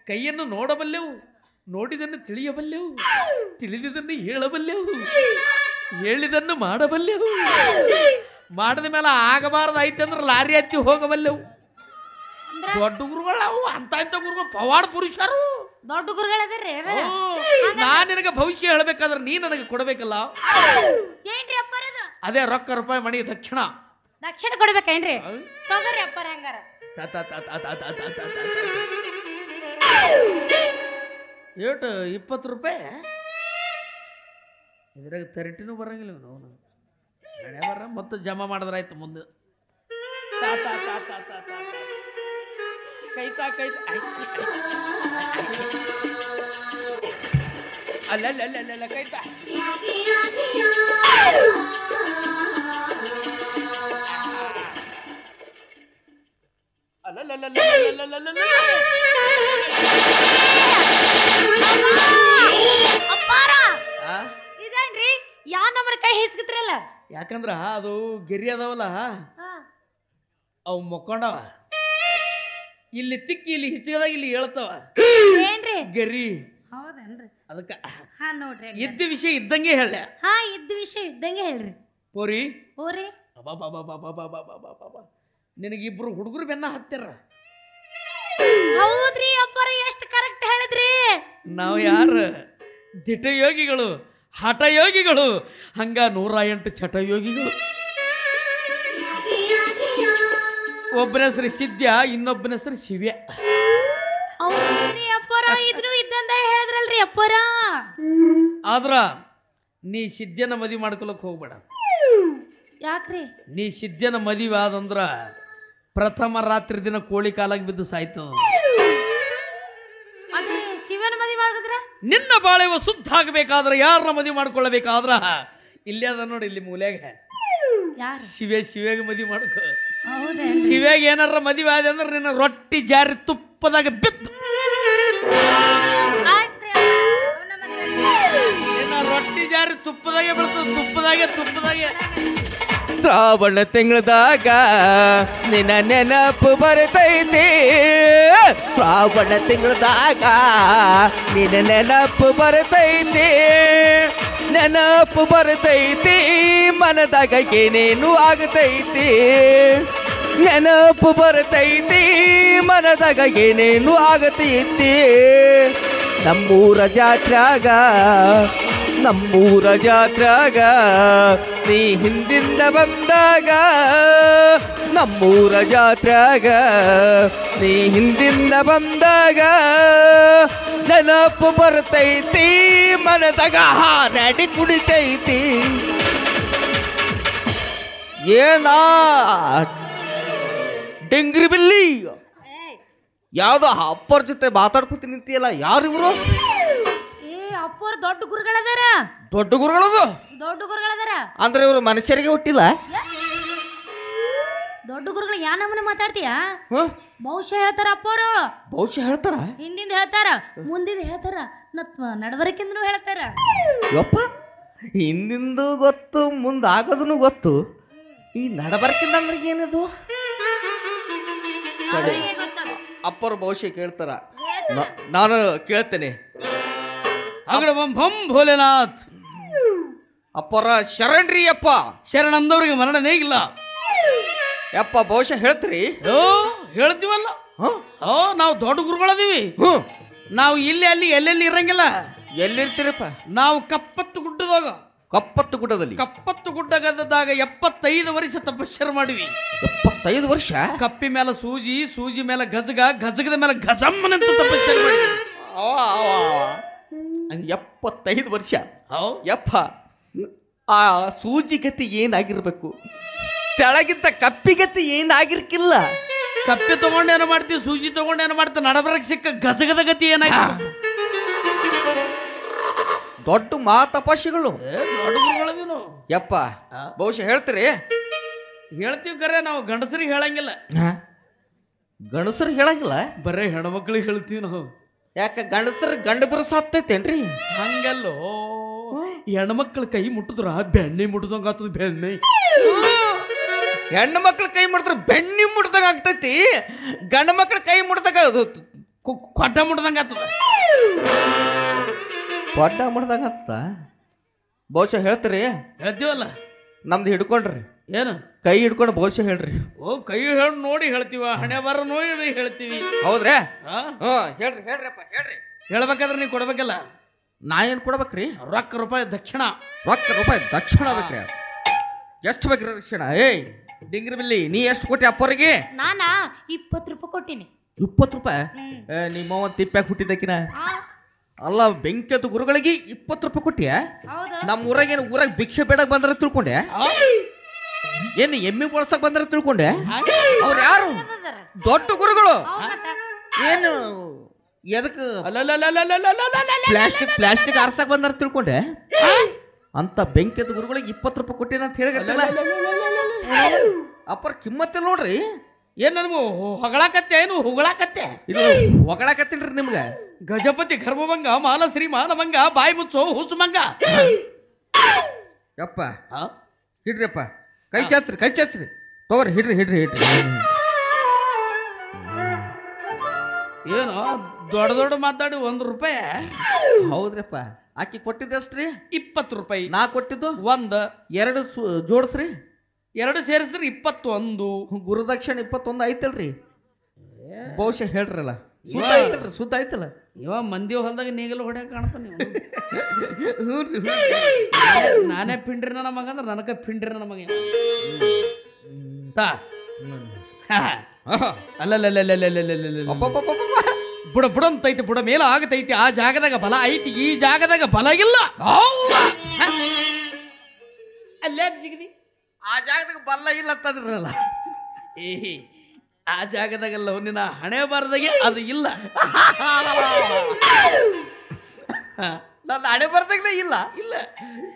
ಕೈಯನ್ನು ನೋಡಬಲ್ಲೆವು, ನೋಡಿದನ್ನು ತಿಳಿಯಬಲ್ಲೆವು, ತಿಳಿದಿದ್ದನ್ನು ಹೇಳಬಲ್ಲೆವು, ಹೇಳಿದನ್ನು ಮಾಡಬಲ್ಲೆವು, ಮಾಡಿದ ಮೇಲೆ ಆಗಬಾರ್ದಾಯ್ತು ಅಂದ್ರೆ ಲಾರಿ ಹತ್ತಿ ಹೋಗಬಲ್ಲೆವು. ದೊಡ್ಡ ಗುರುಗಳು ಅವು, ಅಂತ ಇಂಥ ಗುರುಗಳು ಪವಾಡ ಪುರುಷರು, ದೊಡ್ಡ ಗುರುಗಳದ್ರಿ. ನಾನು ನಿನಗೆ ಭವಿಷ್ಯ ಹೇಳ್ಬೇಕಾದ್ರೆ ನೀ ನನಗೆ ಕೊಡಬೇಕಲ್ಲ. ಏನ್ರಿ ಅಪ್ಪರ? ಅದೇ ರೊಕ್ಕ ರೂಪಾಯಿ ಮಣಿ ದಕ್ಷಿಣ. ದಕ್ಷಿಣ ಕೊಡ್ಬೇಕೇನ್ರಿ? ತಗೋರಿ ಅಪ್ಪರ. ಹಂಗಾರ ಏಟು 20 ರೂಪಾಯಿ. ಇದ್ರಾಗ 30 ಬರಂಗಿಲ್ಲ ಅವನು. ಹಣೆ ಬರ ಮತ್ತೆ ಜಮಾ ಮಾಡಿದ್ರಾಯ್ತು ಮುಂದೆ. ಕೈತಾ ಕೈತಾ ಅಲ್ಲ ಕೈತಾ. ಇದೇನ್ರಿ ಯಾ ನಮ್ಮನ ಕೈ ಹಿಚ್ಕಿತ್ರಲ್ಲ? ಯಾಕಂದ್ರ ಅದು ಗೆರಿ ಅದಾವಲ್ಲ, ಅವು ಮೊಕ್ಕೊಂಡವ. ಇಲ್ಲಿ ತಿಕ್ಕಿ ಇಲ್ಲಿ ಹಿಚ್ಚಗದಾಗ ಇಲ್ಲಿ ಹೇಳ್ತಾವ. ಏನ್ರಿ ಗೆರಿ? ಹೌದೇನ್ರಿ? ಅದಕ್ಕ ನೋಡ್ರಿ, ಇದ್ದ ವಿಷಯ ಇದ್ದಂಗೆ ಹೇಳ. ಇದ್ದ ವಿಷಯ ಇದ್ದಂಗೆ ಹೇಳ್ರಿ. ಪೋರಿ ಓರಿ ನಿನಗಿಬ್ರು ಹುಡುಗರು ಬೆನ್ನ ಹತ್ತಿರ. ಹೌದ್ರಿ ಅಪ್ಪರ, ಎಷ್ಟು ಕರೆಕ್ಟ್ ಹೇಳಿದ್ರಿ. ನಾವು ಯಾರು ದಿಟಯೋಗಿಗಳು, ಹಠಯೋಗಿಗಳು, ಹಂಗ 108 ಚಟಯೋಗಿಗಳು. ಒಬ್ಬನ ಹೆಸರು ಸಿದ್ಯ, ಇನ್ನೊಬ್ಬನ ಹೆಸರು ಶಿವ್ಯ. ಹೌದ್ರಿ ಅಪ್ಪರ, ಇದ್ರು ಇದ್ದಂದ ಹೇಳಿದ್ರಲ್ರಿ ಅಪ್ಪರ. ಆದ್ರ ನೀ ಸಿದ್ಯನ ಮದುವೆ ಮಾಡ್ಕೊಳಕ್ ಹೋಗ್ಬೇಡ. ಯಾಕ್ರಿ? ನೀ ಸಿದ್ಯನ ಮದುವೆ ಆದಂದ್ರ ಪ್ರಥಮ ರಾತ್ರಿ ದಿನ ಕೋಳಿ ಕಾಲಾಗಿ ಬಿದ್ದು ಸಾಯ್ತು. ಅದೇ ಶಿವನ ಮದುವೆ ಮಾಡಿದ್ರ ನಿನ್ನ ಬಾಳೆವ ಶುದ್ಧ ಆಗಬೇಕಾದ್ರೆ ಯಾರನ್ನ ಮದುವೆ ಮಾಡ್ಕೊಳ್ಳಬೇಕಾದ್ರ ಇಲ್ಲೇ ಅದ ನೋಡಿ, ಇಲ್ಲಿ ಮೂಲೆಗ ಶಿವೆಗೆ ಮದುವೆ ಮಾಡ್ಕೊ. ಶಿವೆಗೆ ಏನಾರ ಮದುವೆ ಆದ ಅಂದ್ರೆ ನಿನ್ನ ರೊಟ್ಟಿ ಜಾರಿ ತುಪ್ಪದಾಗ ಬಿತ್ತು. ನಿನ್ನ ರೊಟ್ಟಿ ಜಾರಿ ತುಪ್ಪದಾಗೆ ಬೀಳ್ತದ, ತುಪ್ಪದಾಗೆ. ಶ್ರಾವಣ ತಿಂಗಳದಾಗ ನಿನ್ನ ನೆನಪು ಬರ್ತೈತಿ, ಶ್ರಾವಣ ತಿಂಗಳದಾಗ ನಿನ್ನ ನೆನಪು ಬರ್ತೈತಿ, ನೆನಪು ಬರ್ತೈತಿ, ಮನದಾಗ ಏನೇನು ಆಗತೈತಿ, ನೆನಪು ಬರ್ತೈತಿ, ಮನದಾಗ ಏನೇನು ಆಗತೈತಿ, ನಮ್ಮೂರ ಜಾತ್ರಾಗ ನೀ ಹಿಂದಿಂದ ಬಂದಾಗ ನಮ್ಮೂರ ಜಾತ್ರಾಗ ನೀ ಹಿಂದಿಂದ ಬಂದಾಗ ನೆನಪು ಬರ್ತೈತಿ ಮನದಾಗ ಹಾರಾಡಿ ಕುಡಿತೈತಿ ಏನಾ ಡೆಂಗ್ರಿ ಬಿಲ್ಲಿ ಯಾವ್ದೋ ಅಪ್ಪರ ಜೊತೆ ಮಾತಾಡ್ಕೊತೀನಿ ನಿಂತಿಯಲ್ಲ ಯಾರಿವ್ರು ಏ ಅಪ್ಪವ್ರು ದೊಡ್ಡ ಗುರುಗಳದಾರ. ದೊಡ್ಡ ಗುರುಗಳದು ದೊಡ್ಡ ಗುರುಗಳದಾರ ಅಂದ್ರೆ ಇವರು ಮನುಷ್ಯರಿಗೆ ಹುಟ್ಟಿಲ್ಲ ದೊಡ್ಡ ಗುರುಗಳು ಯಾ ನಮ್ಮನೆ ಮಾತಾಡ್ತೀಯ? ಹ? ಭವಿಷ್ಯ ಹೇಳ್ತಾರ ಅಪ್ಪವ್ರು. ಭವಿಷ್ಯ ಹೇಳ್ತಾರ ಹಿಂದಿಂದ ಹೇಳ್ತಾರ, ಮುಂದಿನ ಹೇಳ್ತಾರ, ನಡವರಿಕೆಂದನು ಹೇಳ್ತಾರ. ಯಪ್ಪ ಹಿಂದಿಂದು ಗೊತ್ತು ಮುಂದಾಗೋದನ್ನು ಗೊತ್ತು, ಈ ನಡಬರ್ಕಿಂದ ಅಂದ್ರೆ ಏನದು? ಅವ್ರಿಗೆ ಗೊತ್ತದು. ಅಪ್ಪರು ಭವಿಷ್ಯ ಕೇಳ್ತಾರ, ನಾನು ಕೇಳ್ತೇನೆ. ಅಗಡ ಬಂ ಭಂ ಭೋಲೆನಾಥ್. ಅಪ್ಪರ ಶರಣ್ರಿ ಅಪ್ಪ. ಶರಣಂದವ್ರಿಗೆ ಮರಣನೇ ಇಲ್ಲ. ಯಪ್ಪ ಭವಿಷ್ಯ ಹೇಳ್ತೀರಿ? ಓ ಹೇಳ್ತೀವಲ್ಲ. ಓ ನಾವು ದೊಡ್ಡ ಗುರುಗಳದೀವಿ. ನಾವು ಇಲ್ಲಿ ಅಲ್ಲಿ ಎಲ್ಲೆಲ್ಲಿ ಇರಂಗಿಲ್ಲ. ಎಲ್ಲಿರ್ತೀರಪ್ಪ? ನಾವು ಕಪ್ಪತ್ತು ಗುಡ್ಡದಾಗ, ಕಪ್ಪತ್ತು ಗುಡ್ಡದಲ್ಲಿ. ಕಪ್ಪತ್ತು ಗುಡ್ಡಗದಾಗ 75 ವರ್ಷ ತಪಸ್ಸರ ಮಾಡಿವಿ. 75 ವರ್ಷ? ಕಪ್ಪಿ ಮೇಲೆ ಸೂಜಿ, ಸೂಜಿ ಮೇಲೆ ಗಜಗ, ಗಜಗದ ಮೇಲೆ ಗಜಮ್ಮನಂತ ತಪಸ್ಸರ ಮಾಡಿವಿ. 75 ವರ್ಷ? ಯಪ್ಪ ಆ ಸೂಜಿ ಗತಿ ಏನಾಗಿರ್ಬೇಕು, ತೆಳಗಿದ್ದ ಕಪ್ಪಿಗತಿ ಏನಾಗಿರ್ಕಿಲ್ಲ. ಕಪ್ಪಿ ತಗೊಂಡು ಏನೋ ಮಾಡ್ತೀವಿ, ಸೂಜಿ ತಗೊಂಡು ಏನೋ ಮಾಡ್ತೀವಿ, ನಡಬರಕ್ಕೆ ಸಿಕ್ಕ ಗಜಗದ ಗತಿ ಏನಾಗಿ. ದೊಡ್ಡ ಮಾತಪಶಿಗಳು, ದೊಡ್ಡ ಗುರುಗಳದೀವಿ ನಾವು. ಯಪ್ಪ ಬಹುಶಃ ಹೇಳ್ತೀರಿ? ಹೇಳ್ತೀವಿ ಕರೆ, ನಾವು ಗಂಡಸರಿಗೆ ಹೇಳಂಗಿಲ್ಲ. ಗಂಡಸರು ಹೇಳಂಗಿಲ್ಲ, ಬರೇ ಹೆಣ್ಮಕ್ಳಿಗೆ ಹೇಳ್ತೀವಿ ನಾವು. ಯಾಕ ಗಂಡಸರು ಗಂಡ ಬಿರುಸ ಹತ್ತೈತೇನ್ರಿ? ಹಂಗಲ್ಲೋ, ಹೆಣ್ಮಕ್ಳ ಕೈ ಮುಟ್ಟಿದ್ರ ಬೆಣ್ಣೆ ಮುಟ್ಟದಂಗ ಆಗ್ತದ. ಬೆಣ್ಣೆ ಹೆಣ್ಣು ಮಕ್ಳ ಕೈ ಮುಟ್ಟಿದ್ರೆ ಬೆಣ್ಣೆ ಮುಟ್ದಾಗ ಆಗ್ತೈತಿ, ಗಂಡ ಮಕ್ಳ ಕೈ ಮುಟ್ದಾಗ ಕೊಟ್ಟ ಮುಟ್ಟದಂಗ ಆಗ್ತದ. ಕೊಟ್ಟ ಮುಟ್ದಾಗ ಆಗ್ತ. ಬಹುಶಃ ಹೇಳ್ತೀರಿ? ಹೇಳ್ತೀವಲ್ಲ. ನಮ್ದು ಹಿಡ್ಕೊಂಡ್ರಿ, ಏನು ಕೈ ಹಿಡ್ಕೊಂಡು ಬಹುಶಃ ಹೇಳ್ರಿ. ಓ ಕೈ ಹೇಳಿ ನೋಡಿ ಹೇಳ್ತೀವ, ಹಣೆ ಬರ ನೋಡಿ ಹೇಳ್ತೀವಿ. ಹೌದ್ರಾ? ಹೇಳ್ರಿ ಹೇಳ್ರಿಪ್ಪ ಹೇಳ್ರಿ. ಹೇಳ್ಬೇಕಾದ್ರೆ ನೀವು ಕೊಡ್ಬೇಕಲ್ಲ. ನಾ ಏನು ಕೊಡ್ಬೇಕ್ರಿ? ರೊಕ್ಕ ರೂಪಾಯಿ ದಕ್ಷಿಣ. ರೊಕ್ಕ ರೂಪಾಯಿ ದಕ್ಷಿಣ ಬೇಕ್ರಿ? ಎಷ್ಟು ಬೇಕ್ರಿ ದಕ್ಷಿಣ? ಏಯ್ ಡಿಂಗ್ರಿ ಬಿಲ್ಲಿ, ನೀ ಎಷ್ಟು ಕೊಟ್ಟಿ ಅಪ್ಪರಿಗೆ? ನಾನಾ 20 ರೂಪಾಯಿ ಕೊಟ್ಟಿನಿ. 20 ರೂಪಾಯಿ? ನಿಮ್ಮ ತಿಪ್ಪ್ಯಾಗ ಹುಟ್ಟಿದ್ದಕ್ಕಿನ ಅಲ್ಲ, ಬೆಂಕಿ ಗುರುಗಳಿಗೆ 20 ರೂಪಾಯಿ ಕೊಟ್ಟಿಯ? ನಮ್ಮ ಊರಾಗೇನು ಊರಾಗ ಭಿಕ್ಷೆ ಬೇಡಕ್ ಬಂದ್ರೆ ತಿಳ್ಕೊಂಡೆ? ಏನು ಎಮ್ಮೆ ಬಳಸಕ್ ಬಂದ್ರೆ ತಿಳ್ಕೊಂಡೆ? ಅವ್ರು ಯಾರು? ದೊಡ್ಡ ಗುರುಗಳು. ಏನು ಎದಕ್ಕೆ ಪ್ಲಾಸ್ಟಿಕ್ ಆರ್ಸಕ್ ಬಂದಾರ ತಿಳ್ಕೊಂಡೆ? ಅಂತ ಬೆಂಕಿದ ಗುರುಗಳಿಗೆ 20 ರೂಪಾಯಿ ಕೊಟ್ಟಿನ ಅಂತ ಹೇಳಿಗತ್ತಲ್ಲ ಅಪ್ಪರ ಕಿಮ್ಮತ್ತಿಲ್ಲ ನೋಡ್ರಿ. ಏನ್ ನನ್ಗೂ ಹೊಗಳಾಕತ್ತೆ, ಏನು ಹೊಗಳಾಕತ್ತೆ? ಇದು ಹೊಗಳಾಕತ್ತೀನ್ರಿ ನಿಮ್ಗೆ. ಗಜಪತಿ ಗರ್ಭಭಂಗ, ಮಾಲಶ್ರೀ ಮಾನಭಂಗ, ಬಾಯಿ ಮುಚ್ಚೋ ಹುಸುಮಂಗ. ಯಪ್ಪ ಹಿಡ್ರಿಯಪ್ಪ, ಕೈ ಚಾಚ್ರಿ ತಗೋರಿ, ಹಿಡ್ರಿ. ಏನು ದೊಡ್ಡ ದೊಡ್ಡ ಮಾತಾಡಿ 1 ರೂಪಾಯಿ? ಹೌದ್ರಪ್ಪ. ಆಕಿ ಕೊಟ್ಟಿದ್ದಷ್ಟ್ರಿ? 20 ರೂಪಾಯಿ. ನಾ ಕೊಟ್ಟಿದ್ದು 1. 2 ಜೋಡಿಸ್ರಿ. 2 ಸೇರಿಸಿದ್ರೆ 21. ಗುರುದಕ್ಷಿಣೆ 21 ಐತಲ್ರಿ? ಬಹುಶಃ ಹೇಳ್ರಲ್ಲ, ಸುದ್ದ ಐತಲ್ಲ. ಇವ ಮಂದಿ ಹೊಲದಾಗ ನೀಗಲು ಹೊಡ್ಯಾಕ ಕಾಣ್ತಾನೆ. ನಾನೇ ಪಿಂಡ್ರಿ ನನ್ನ ಮಗ ಅಂದ್ರೆ ನನಗ ಪಿಂಡ್ರಿ ನನ್ನ ಮಗ. ಬುಡಂತೈತಿ, ಬುಡ ಮೇಲ ಆಗತೈತಿ. ಆ ಜಾಗದಾಗ ಬಲ ಐತಿ, ಈ ಜಾಗದಾಗ ಬಲ ಇಲ್ಲ. ಅಲ್ಲೇ ಜಿಗದಿ ಆ ಜಾಗದಾಗ ಬಲ್ಲ ಇಲ್ಲ ಅಂತಂದ್ರಲ್ಲ. ಆ ಜಾಗದಾಗಲ್ಲ, ನಿನ್ನ ಹಣೆ ಬಾರದಾಗೆ ಅದು ಇಲ್ಲ. ನನ್ನ ಹಣೆ ಬರ್ದಾಗ್ಲೇ ಇಲ್ಲ.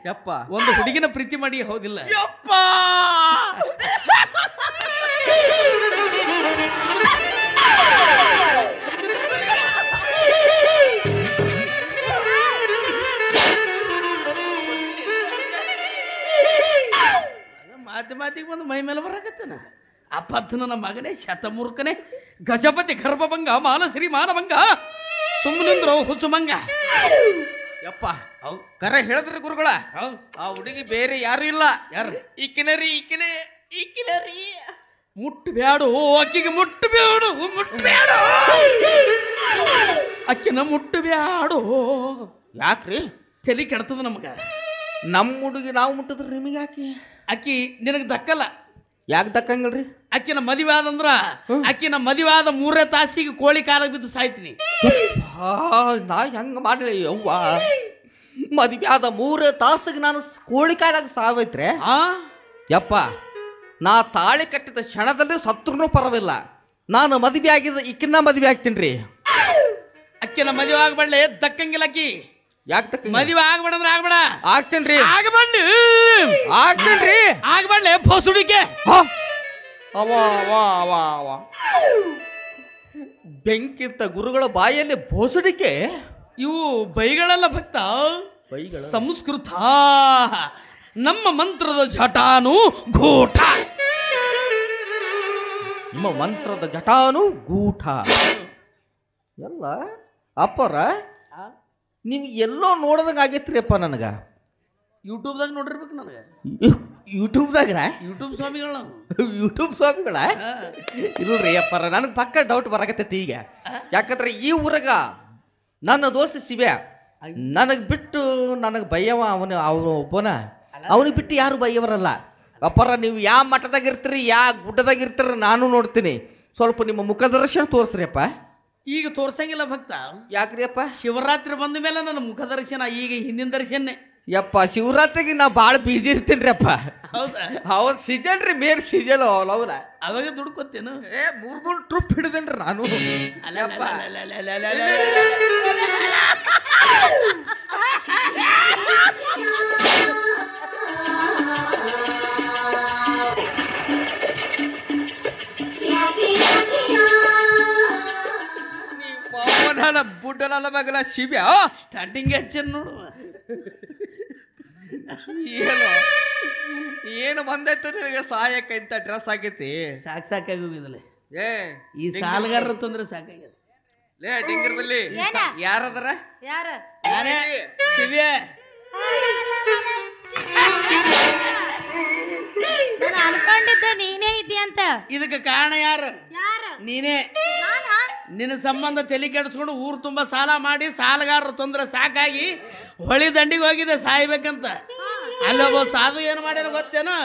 ಯಪ್ಪ, ಒಂದು ಹುಡುಗಿನ ಪ್ರೀತಿ ಮಾಡಿ ಹೌದಿಲ್ಲ? ಯಪ್ಪ ಮಾತಿಗೆ ಬಂದು ಮೈ ಮೇಲೆ ಬರಾಕತ್ತೇನ. ಅಪ್ಪತ್ತು ನನ್ನ ಮಗನೇ, ಶತಮೂರ್ಖನೇ, ಗಜಪತಿ ಗರ್ಭಭಂಗ, ಮಾಲಶ್ರೀ ಮಾನಭಂಗ, ಸುಮ್ಮನಿಂದ್ರು ಹುಚ್ಚುಮಂಗ. ಯಪ್ಪ ಕರೆ ಹೇಳಿದ್ರಿ ಗುರುಗಳ, ಆ ಹುಡುಗಿ ಬೇರೆ ಯಾರು ಇಲ್ಲ. ಯಾರು? ಈಕಿನರಿ. ಮುಟ್ಟಬೇಡು, ಆಕಿಗೆ ಮುಟ್ಟಬೇಡು. ಅಕ್ಕಿನ ಮುಟ್ಟು ಬ್ಯಾಡೋ. ಯಾಕ್ರಿ ತಲೆ ಕೆಡ್ತದ ನಮಗ. ನಮ್ಮ ಹುಡುಗಿ ನಾವು ಮುಟ್ಟಿದ್ರಿ ನಿಮಗೆ ಯಾಕೆ? ಅಕ್ಕಿ ನಿನಗೆ ದಕ್ಕಲ್ಲ. ಯಾಕೆ ದಕ್ಕಂಗಿಲ್ರಿ? ಅಕ್ಕಿನ ಮದುವೆ ಆದಂದ್ರ ಅಕ್ಕಿನ ಮದುವೆ ಆದ 3 ತಾಸಿಗೆ ಕೋಳಿ ಕಾಲ ಬಿದ್ದು ಸಾಯ್ತೀನಿ. ನಾ ಹೆಂಗ ಮಾಡಲಿ ಯವ್ವ? ಮದುವೆ ಆದ 3 ತಾಸಿಗೆ ನಾನು ಕೋಳಿ ಕಾಯಿಲಾಗ ಸಾವೈತ್ರೆ. ಯಪ್ಪ, ನಾ ತಾಳಿ ಕಟ್ಟಿದ ಕ್ಷಣದಲ್ಲಿ ಸತ್ರೂ ಪರವಿಲ್ಲ. ನಾನು ಮದುವೆ ಆಗಿದ್ದ ಈಕಿನ್ನ ಮದುವೆ ಆಗ್ತೀನಿ ರೀ. ಅಕ್ಕಿನ ಮದುವೆ ಆಗ್ಬಡ್ಲೆ, ದಕ್ಕಂಗಿಲ್ಲ ಅಕ್ಕಿ. ಯಾಕೆ ಮದುವೆ ಆಗ್ಬೇಡ ಅಂದ್ರೆ ಆಗ್ಬೇಡ. ಆಗ್ತೇನ್ರಿ, ಆಗ್ಬಡ್ಲಿ ಆಗ್ತೇನ್ರಿ, ಆಗ್ಬಡ್ಲೆ ಭೋಸುಡಿಕೆ. ಅವ ಅವ ಅವ ಅವ ಬೆಂಕಿಂತ ಗುರುಗಳ ಬಾಯಲ್ಲಿ ಬೋಸಡಿಕೆ. ಇವು ಬೈಗಳೆಲ್ಲ ಭಕ್ತ ಬೈಗಳು ಸಂಸ್ಕೃತ. ನಮ್ಮ ಮಂತ್ರದ ಜಟಾನು ಘೋಟ. ನಿಮ್ಮ ಮಂತ್ರದ ಜಟಾನು ಗೂಟ ಎಲ್ಲ ಅಪ್ಪರ ನೀವು ಎಲ್ಲೋ ನೋಡ್ದಂಗ ಆಗೈತ್ರಿ ಅಪ್ಪ ನನಗ. ಯೂಟ್ಯೂಬ್ದಾಗ ನೋಡಿರ್ಬೇಕು ನನಗೆ. ಯೂಟ್ಯೂಬ್ದಾಗ ಯೂಟ್ಯೂಬ್ ಸ್ವಾಮಿಗಳು ನಾವು. ಯೂಟ್ಯೂಬ್ ಸ್ವಾಮಿಗಳ ಇಲ್ರಿ ಅಪ್ಪರ, ನನಗೆ ಪಕ್ಕ ಡೌಟ್ ಬರಕತ್ತೈತಿ ಈಗ. ಯಾಕಂದ್ರೆ ಈ ಊರಾಗ ನನ್ನ ದೋಸ್ತ ಶಿವ್ಯ ನನಗೆ ಬಿಟ್ಟು ನನಗೆ ಬಯ್ಯವ ಅವನು ಒಬ್ಬನ. ಅವನಿಗೆ ಬಿಟ್ಟು ಯಾರು ಬಯ್ಯವರಲ್ಲ. ಅಪ್ಪರ ನೀವು ಯಾವ ಮಠದಾಗ ಇರ್ತೀರಿ, ಯಾವ ಗುಡ್ಡದಾಗ ಇರ್ತೀರಿ ನಾನು ನೋಡ್ತೀನಿ. ಸ್ವಲ್ಪ ನಿಮ್ಮ ಮುಖದರ್ಶನ ತೋರಿಸ್ರಿ ಅಪ್ಪ. ಈಗ ತೋರ್ಸಂಗಿಲ್ಲ ಭಕ್ತ. ಯಾಕ್ರಿ ಅಪ್ಪ? ಶಿವರಾತ್ರಿ ಬಂದ ಮೇಲೆ ನನ್ನ ಮುಖ ದರ್ಶನ. ಈಗ ಹಿಂದಿನ ದರ್ಶನೇ. ಯಪ್ಪ, ಶಿವರಾತ್ರಿಗೆ ನಾ ಭಾಳ ಬಿಜಿ ಇರ್ತೀನಿ ರೀ ಅಪ್ಪ. ಹೌದಾ? ಹೌದು, ಸೀಸನ್ ರೀ, ಮೇರ್ ಸೀಸನ್ ಅವನ. ಅವಾಗ ದುಡ್ಕೊತ್ತೇನು? 3 ಟ್ರಿಪ್ ಹಿಡಿದೇನ್ರಿ ನಾನು. ಬುಡ್ಡನ ಮಗಲ ಶಿವ್ಯ ಸ್ಟಾರ್ಟಿಂಗ್ ಹೆಚ್ಚನ್ ನೋಡುವ. ಏನು ಬಂದೈತು ನಿನಗೆ ಸಹಾಯಕ್ಕೆ ಇಂಥ ಡ್ರೆಸ್ ಆಗೈತಿ? ಸಾಕಾಗಿ ಹೋಗಿದಲ್ಲ. ಏ ಈ ಸಾಲಗಾರರು ತಂದ್ರೆ ಸಾಕಾಗ್ಯದ. ಲೇ ಡಿಂಗರ್ ಬಲ್ಲಿ ಯಾರದಾರ? ನಾನೇ ಶಿವ್ಯ. ನಾನು ಅನ್ಕೊಂಡಿದ್ದೆ ನೀನೇ ಇದೆಯಂತ. ಇದಕ್ಕೆ ಕಾರಣ ಯಾರು? ನೀನೇ. ನಿನ್ನ ಸಂಬಂಧ ತಲೆ ಕೆಡಿಸ್ಕೊಂಡು ಊರು ತುಂಬ ಸಾಲ ಮಾಡಿ ಸಾಲಗಾರರು ತೊಂದರೆ ಸಾಕಾಗಿ ಹೊಳಿ ದಂಡಿಗೆ ಹೋಗಿದೆ ಸಾಯ್ಬೇಕಂತ. ಅಲ್ಲೊಬ್ಬ ಸಾಧು ಏನು ಮಾಡ್ಯಾನ ಗೊತ್ತೇನು?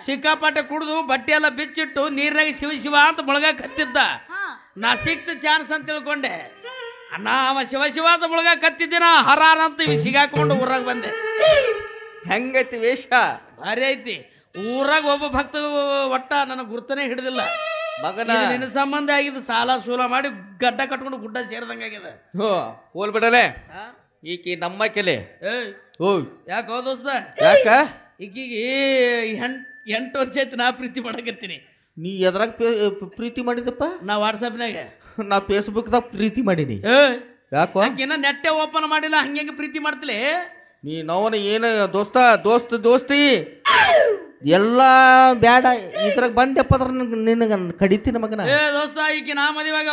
ಸಿಕ್ಕಾಪಟ್ಟೆ ಕುಡಿದು ಬಟ್ಟೆ ಎಲ್ಲ ಬಿಚ್ಚಿಟ್ಟು ನೀರಿನಾಗ ಶಿವ ಶಿವ ಅಂತ ಮುಳುಗಾಕ ಕತ್ತಿದ್ದ. ನಾ ಸಿಕ್ತ ಚಾನ್ಸ್ ಅಂತ ತಿಳ್ಕೊಂಡೆ. ಅಣ್ಣ ಅವ ಶಿವ ಶಿವ ಅಂತ ಮುಳುಗಾಕ ಕತ್ತಿದ್ದೀನ ಹರಾರ ಅಂತ ಇವ್ ಸಿಗಾಕೊಂಡು ಊರಾಗ ಬಂದೆ. ಹೆಂಗೈತಿ ವೇಷ? ಭಾರಿ ಐತಿ. ಊರಾಗ ಒಬ್ಬ ಭಕ್ತ ಒಟ್ಟ ನನಗೆ ಗುರ್ತನೇ ಹಿಡಿದಿಲ್ಲ. ಮಗನ ನಿನ್ನ ಸಂಬಂಧ ಆಗಿದ್ದು ಸಾಲ ಸೂಲ ಮಾಡಿ ಗಡ್ಡ ಕಟ್ಕೊಂಡು ಗುಡ್ಡ ಸೇರಿದಂಗಾಗಿದೆ. ಹೋಲ್ ಬಿಡಲೆ ಈಕಿ ನಮ್ಮ ಕೆಲೆ. ಓಯ್ ಯಾಕೆ ಹೋ ದೋಸ್ತ? ಯಾಕ? ಈಕಿಗೆ 8 ವರ್ಷ ಆಯ್ತು ನಾ ಪ್ರೀತಿ ಮಾಡಕತ್ತೀನಿ. ನೀ ಎದ್ರಾಗ ಪ್ರೀತಿ ಮಾಡಿದಪ್ಪ? ನಾ ವಾಟ್ಸಪ್ನಾಗ. ನಾ ಫೇಸ್ಬುಕ್ದಾಗ ಪ್ರೀತಿ ಮಾಡೀನಿ. ಯಾಕೋ? ಆಕಿನ ನೆಟ್ಟೆ ಓಪನ್ ಮಾಡಿಲ್ಲ, ಹಂಗೆ ಪ್ರೀತಿ ಮಾಡ್ತಿಲೆ ನೀ ನೋವನ ಏನು ದೋಸ್ತಿ ಎಲ್ಲ ಬ್ಯಾಡ. ಇದ್ರಾಗ ಬಂದೆಪ್ಪ ಅದ್ರ ನಿನಗ ಕಡಿತೀನಿ ಮಗನ. ದೋಸ್ತ ಈಕಿ ನಾ ಮದುವಾಗ